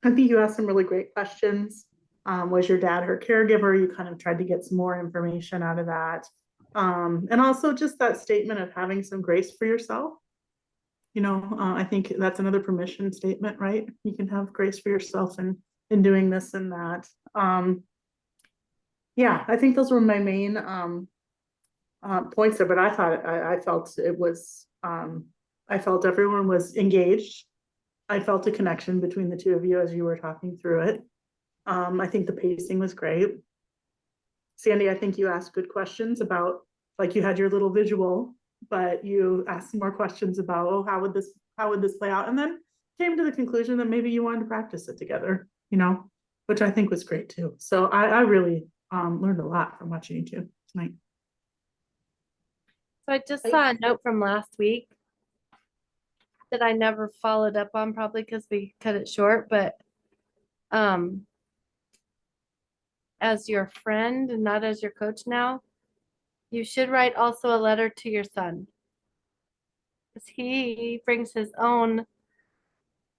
think you asked some really great questions. Was your dad her caregiver? You kind of tried to get some more information out of that. And also just that statement of having some grace for yourself. I think that's another permission statement, right? You can have grace for yourself in doing this and that. Yeah, I think those were my main points there, but I felt it was, I felt everyone was engaged. I felt a connection between the two of you as you were talking through it. I think the pacing was great. Sandy, I think you asked good questions about, like, you had your little visual, but you asked some more questions about, oh, how would this play out? And then came to the conclusion that maybe you wanted to practice it together, which I think was great too. So I really learned a lot from watching you two tonight. So I just saw a note from last week that I never followed up on, probably because we cut it short, but as your friend and not as your coach now, you should write also a letter to your son. Because he brings his own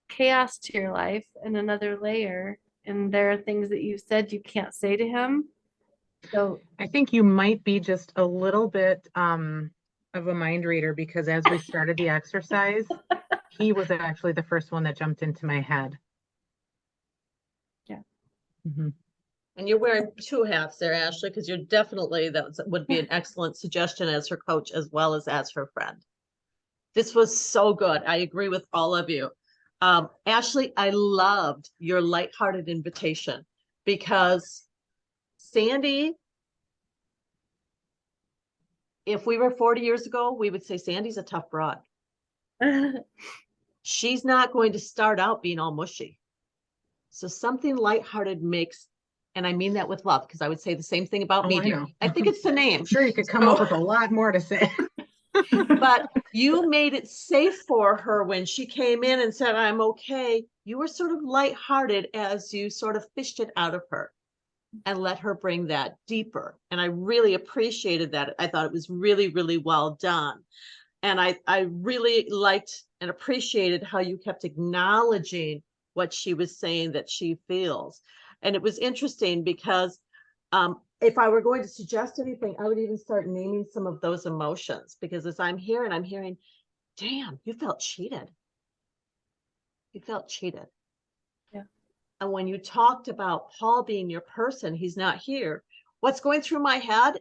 chaos to your life and another layer. And there are things that you said you can't say to him. So I think you might be just a little bit of a mind reader, because as we started the exercise, he was actually the first one that jumped into my head. Yeah. Mm-hmm. And you're wearing two hats there, Ashley, because you're definitely, would be an excellent suggestion as her coach as well as her friend. This was so good. I agree with all of you. Ashley, I loved your lighthearted invitation, because Sandy, if we were 40 years ago, we would say Sandy's a tough broad. She's not going to start out being all mushy. So something lighthearted makes, and I mean that with love, because I would say the same thing about me, dear. I think it's the name. I'm sure you could come up with a lot more to say. But you made it safe for her when she came in and said, I'm okay. You were sort of lighthearted as you sort of fished it out of her and let her bring that deeper. And I really appreciated that. I thought it was really, really well done. And I really liked and appreciated how you kept acknowledging what she was saying that she feels. And it was interesting because if I were going to suggest anything, I would even start naming some of those emotions, because as I'm hearing, damn, you felt cheated. You felt cheated. Yeah. And when you talked about Paul being your person, he's not here. What's going through my head?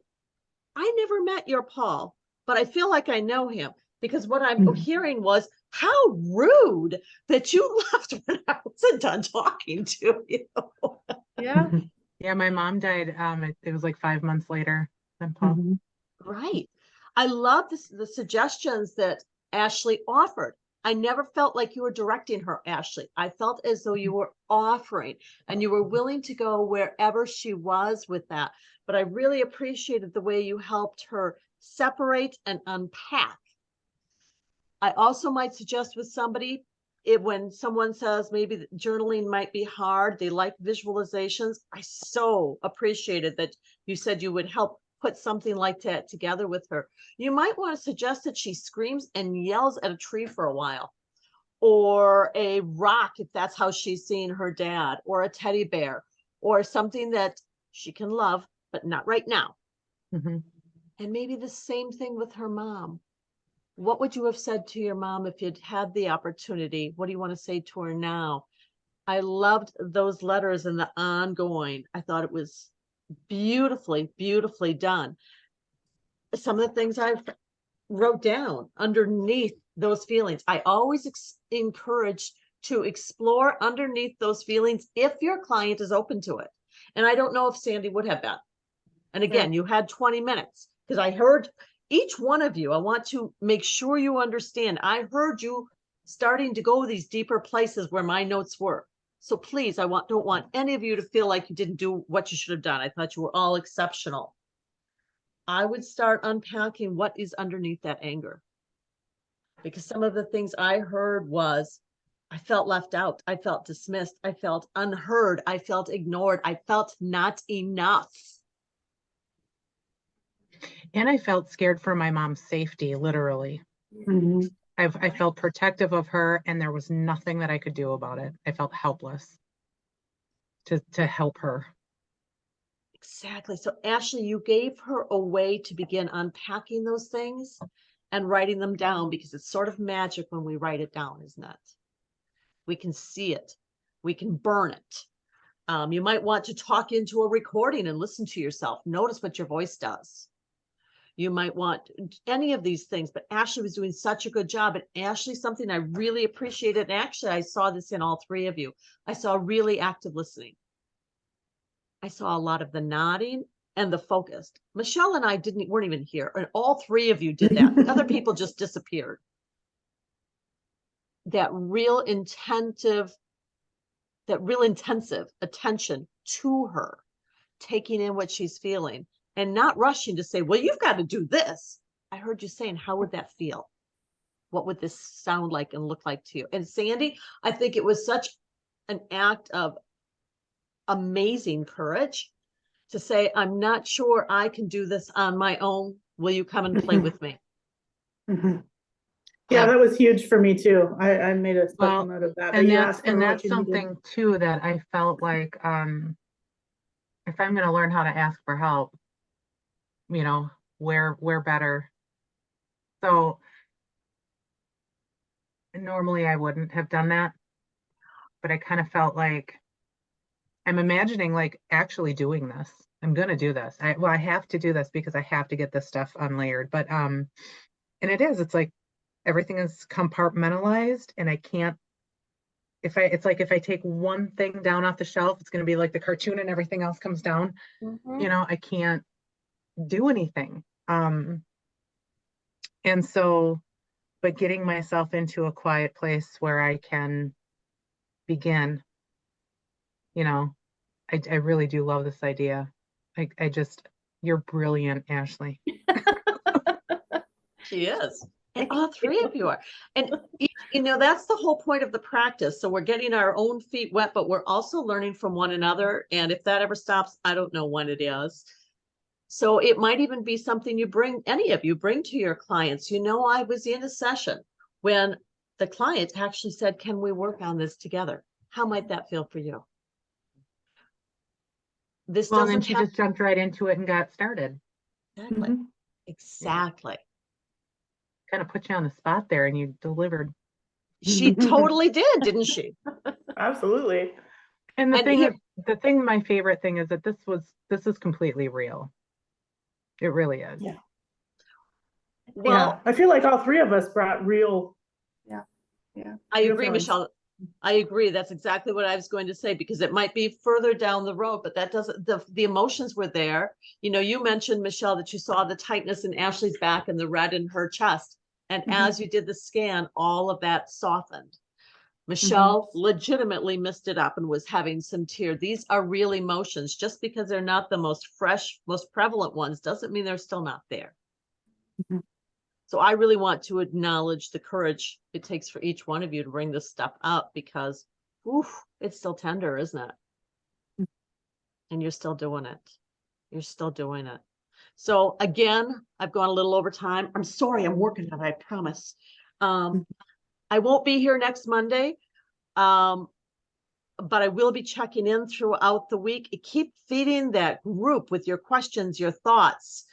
I never met your Paul, but I feel like I know him, because what I'm hearing was, how rude that you left when I wasn't done talking to you. yeah. Yeah, my mom died. It was like 5 months later than Paul. Right. I love the suggestions that Ashley offered. I never felt like you were directing her, Ashley. I felt as though you were offering and you were willing to go wherever she was with that. But I really appreciated the way you helped her separate and unpack. I also might suggest with somebody, when someone says maybe journaling might be hard, they like visualizations. I so appreciated that you said you would help put something like that together with her. You might want to suggest that she screams and yells at a tree for a while, or a rock, if that's how she's seeing her dad, or a teddy bear, or something that she can love, but not right now. And maybe the same thing with her mom. What would you have said to your mom if you'd had the opportunity? What do you want to say to her now? I loved those letters and the ongoing. I thought it was beautifully, beautifully done. Some of the things I wrote down underneath those feelings. I always encourage to explore underneath those feelings if your client is open to it. And I don't know if Sandy would have been. And again, you had 20 minutes, because I heard each one of you. I want to make sure you understand. I heard you starting to go these deeper places where my notes were. So please, don't want any of you to feel like you didn't do what you should have done. I thought you were all exceptional. I would start unpacking what is underneath that anger. Because some of the things I heard was, I felt left out. I felt dismissed. I felt unheard. I felt ignored. I felt not enough. And I felt scared for my mom's safety, literally. Mhm. I felt protective of her, and there was nothing that I could do about it. I felt helpless to help her. Exactly. So Ashley, you gave her a way to begin unpacking those things and writing them down, because it's sort of magic when we write it down, isn't it? We can see it. We can burn it. You might want to talk into a recording and listen to yourself. Notice what your voice does. You might want any of these things, but Ashley was doing such a good job. And Ashley, something I really appreciated, and actually I saw this in all three of you. I saw really active listening. I saw a lot of the nodding and the focused. Michelle and I weren't even here, and all three of you did that. The other people just disappeared. That real intensive attention to her, taking in what she's feeling and not rushing to say, well, you've got to do this. I heard you saying, how would that feel? What would this sound like and look like to you? And Sandy, I think it was such an act of amazing courage to say, I'm not sure I can do this on my own. Will you come and play with me? Mhm. Yeah, that was huge for me too. I made a special Well, note of that. And you that's asked for and what that's you needed. something too that I felt like if I'm going to learn how to ask for help, where better. So normally I wouldn't have done that, but I kind of felt like I'm imagining like actually doing this. I'm going to do this. I have to do this because I have to get this stuff unlayered. But and it's like everything is compartmentalized, and I can't. It's like if I take one thing down off the shelf, it's going to be like the cartoon, and everything else comes down. Mhm. I can't do anything. And so, but getting myself into a quiet place where I can begin, I really do love this idea. You're brilliant, Ashley. She is. And all three of you are. And that's the whole point of the practice. So we're getting our own feet wet, but we're also learning from one another. And if that ever stops, I don't know when it is. So it might even be something any of you bring to your clients. I was in a session when the client actually said, can we work on this together? How might that feel for you? This Well, and then doesn't she have just jumped right into it and got started. exactly. Mhm. Exactly. Kind of put you on the spot there, and you delivered. She totally did, didn't she? Absolutely. And And my favorite thing is that this is completely real. It really is. Yeah. Well, I feel like all three of us brought real. I real agree, feelings. Michelle. I agree. That's exactly what I was going to say, because it might be further down the road, but that doesn't, the emotions were there. You mentioned, Michelle, that you saw the tightness in Ashley's back and the red in her chest. And Mhm. as you did the scan, all of that softened. Michelle legitimately missed it up and was having some tears. These are real emotions. Just because they're not the most fresh, most prevalent ones doesn't mean they're still not there. Mhm. So I really want to acknowledge the courage it takes for each one of you to bring this stuff up, because it's still tender, isn't it? Mm. And you're still doing it. You're still doing it. So again, I've gone a little over time. I'm sorry, I'm working on it, I promise. I won't be here next Monday. But I will be checking in throughout the week. Keep feeding that group with your questions, your thoughts.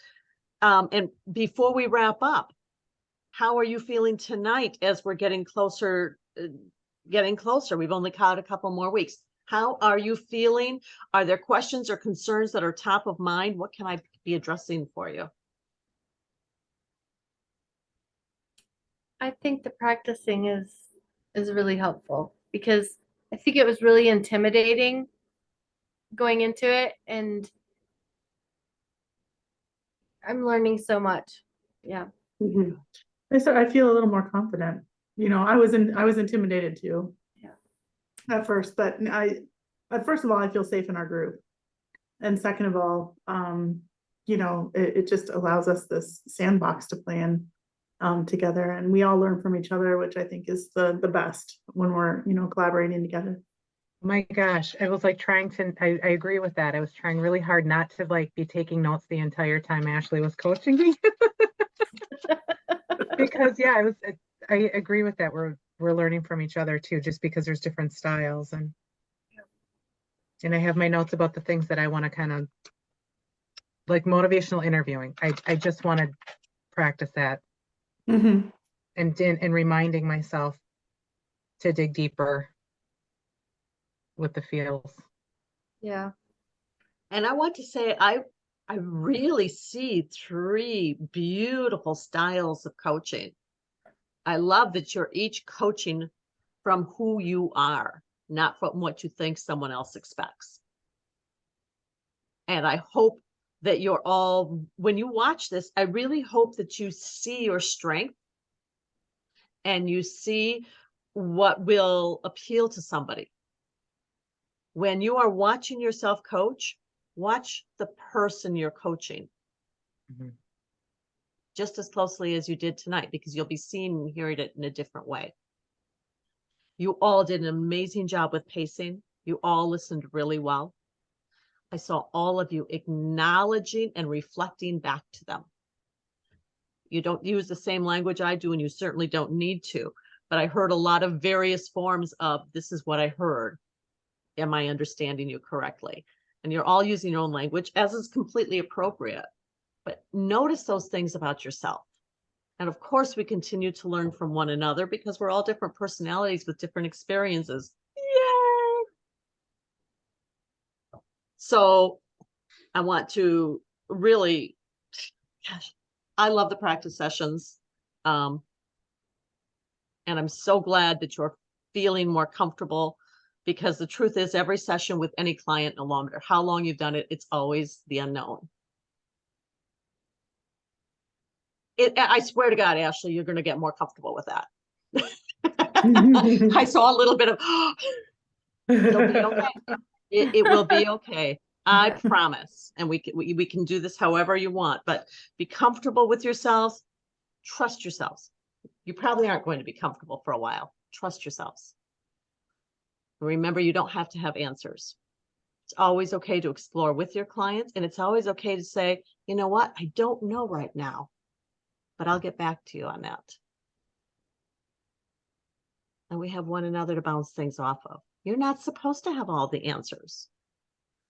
And before we wrap up, how are you feeling tonight as we're getting closer? We've only got a couple more weeks. How are you feeling? Are there questions or concerns that are top of mind? What can I be addressing for you? I think the practicing is really helpful, because I think it was really intimidating going into it, and I'm learning so much. Yeah. Mhm. I feel a little more confident. I was intimidated too. Yeah. At first, but first of all, I feel safe in our group. And second of all, it just allows us this sandbox to play in together, and we all learn from each other, which I think is the best when we're, collaborating together. My gosh, I was like trying to, I agree with that. I was trying really hard not to like be taking notes the entire time Ashley was coaching me. Because yeah, I agree with that. We're learning from each other too, just because there's different styles and I have my notes about the things that I want to kind of like motivational interviewing. I just want to practice that Mhm. and reminding myself to dig deeper with the feels. Yeah. And I want to say, I really see 3 beautiful styles of coaching. I love that you're each coaching from who you are, not from what you think someone else expects. And I hope that you're all, when you watch this, I really hope that you see your strength and you see what will appeal to somebody. When you are watching yourself coach, watch the person you're coaching Mhm. just as closely as you did tonight, because you'll be seeing and hearing it in a different way. You all did an amazing job with pacing. You all listened really well. I saw all of you acknowledging and reflecting back to them. You don't use the same language I do, and you certainly don't need to, but I heard a lot of various forms of, this is what I heard. Am I understanding you correctly? And you're all using your own language, as is completely appropriate. But notice those things about yourself. And of course, we continue to learn from one another because we're all different personalities with different experiences. Yay! So I want to really, gosh, I love the practice sessions. And I'm so glad that you're feeling more comfortable, because the truth is, every session with any client, no matter how long you've done it, it's always the unknown. I swear to God, Ashley, you're going to get more comfortable with that. I saw a little bit of, it'll be okay. It will be okay. I promise. And we can do this however you want, but be comfortable with yourselves. Trust yourselves. You probably aren't going to be comfortable for a while. Trust yourselves. Remember, you don't have to have answers. It's always okay to explore with your clients, and it's always okay to say, you know what, I don't know right now, but I'll get back to you on that. And we have one another to bounce things off of. You're not supposed to have all the answers.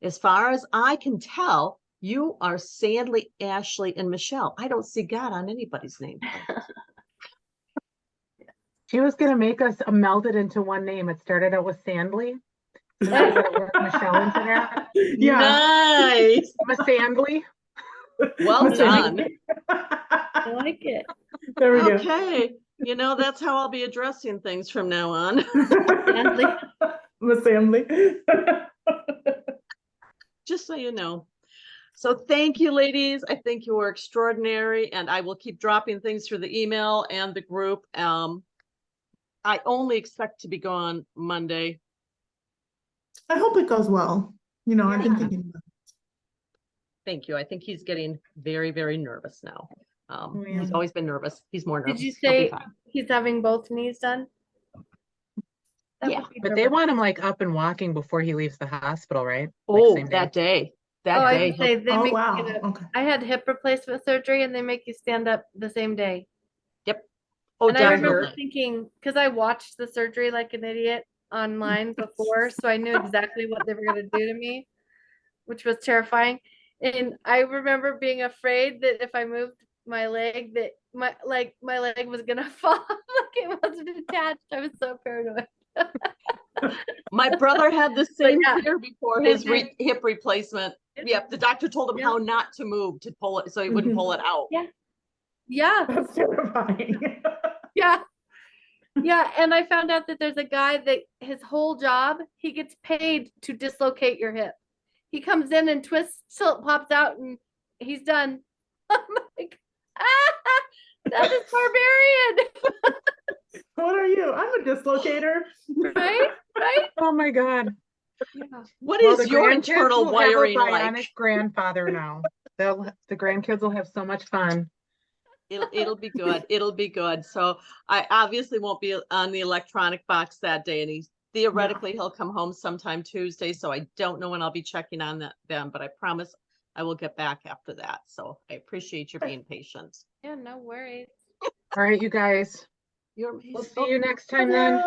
As far as I can tell, you are Sandley, Ashley, and Michelle. I don't see God on anybody's name. She was gonna make us meld it into one name. It started out with Sandley. And then we're gonna work Michelle into that. Yeah. Nice. I'm a Sandley. Well done. I like it. There we go. Okay. You know, that's how I'll be addressing things from now on. Miss Family. Just so you know. So thank you, ladies. I think you were extraordinary, and I will keep dropping things through the email and the group. I only expect to be gone Monday. I hope it goes well. You know, I've been Yeah. thinking about Thank you. I think he's getting very, very nervous now. Oh, He's yeah. always been nervous. He's more nervous. Did you He'll be say fine. he's having both knees done? That Yeah, would be But they nervous. want him like up and walking before he leaves the hospital, right? Like Oh, same day. that day. Oh, That I day. would say they Oh, make wow. you get up. Okay. I had hip replacement surgery and they make you stand up the same day. Yep. Oh, And I remember definitely. thinking, because I watched the surgery like an idiot online before, so I knew exactly what they were going to do to me, which was terrifying. And I remember being afraid that if I moved my leg, that my leg was going to fall, like it wasn't attached. I was so paranoid. My brother had the same yeah. fear before And his then- hip replacement. Yep. The doctor told him Yeah. how not to move to pull it so he wouldn't pull it out. Yeah. Yeah. That's terrifying. Yeah. Yeah. And I found out that there's a guy that his whole job, he gets paid to dislocate your hip. He comes in and twists till it pops out and he's done. I'm like, that is barbarian. What are you? I'm a dislocator. Right? Right? Oh my God. Yeah. What Well, is the your grandkids internal will have a wiring bionic like? grandfather now. The grandkids will have so much fun. It'll be good. It'll be good. So I obviously won't be on the electronic box that day, and Theoretically, he'll come home sometime Tuesday, so I don't know when I'll be checking on that then, but I promise I will get back after that. So I appreciate your being patient. Yeah, no worries. All right, you guys. You're We'll amazing. see you next time then.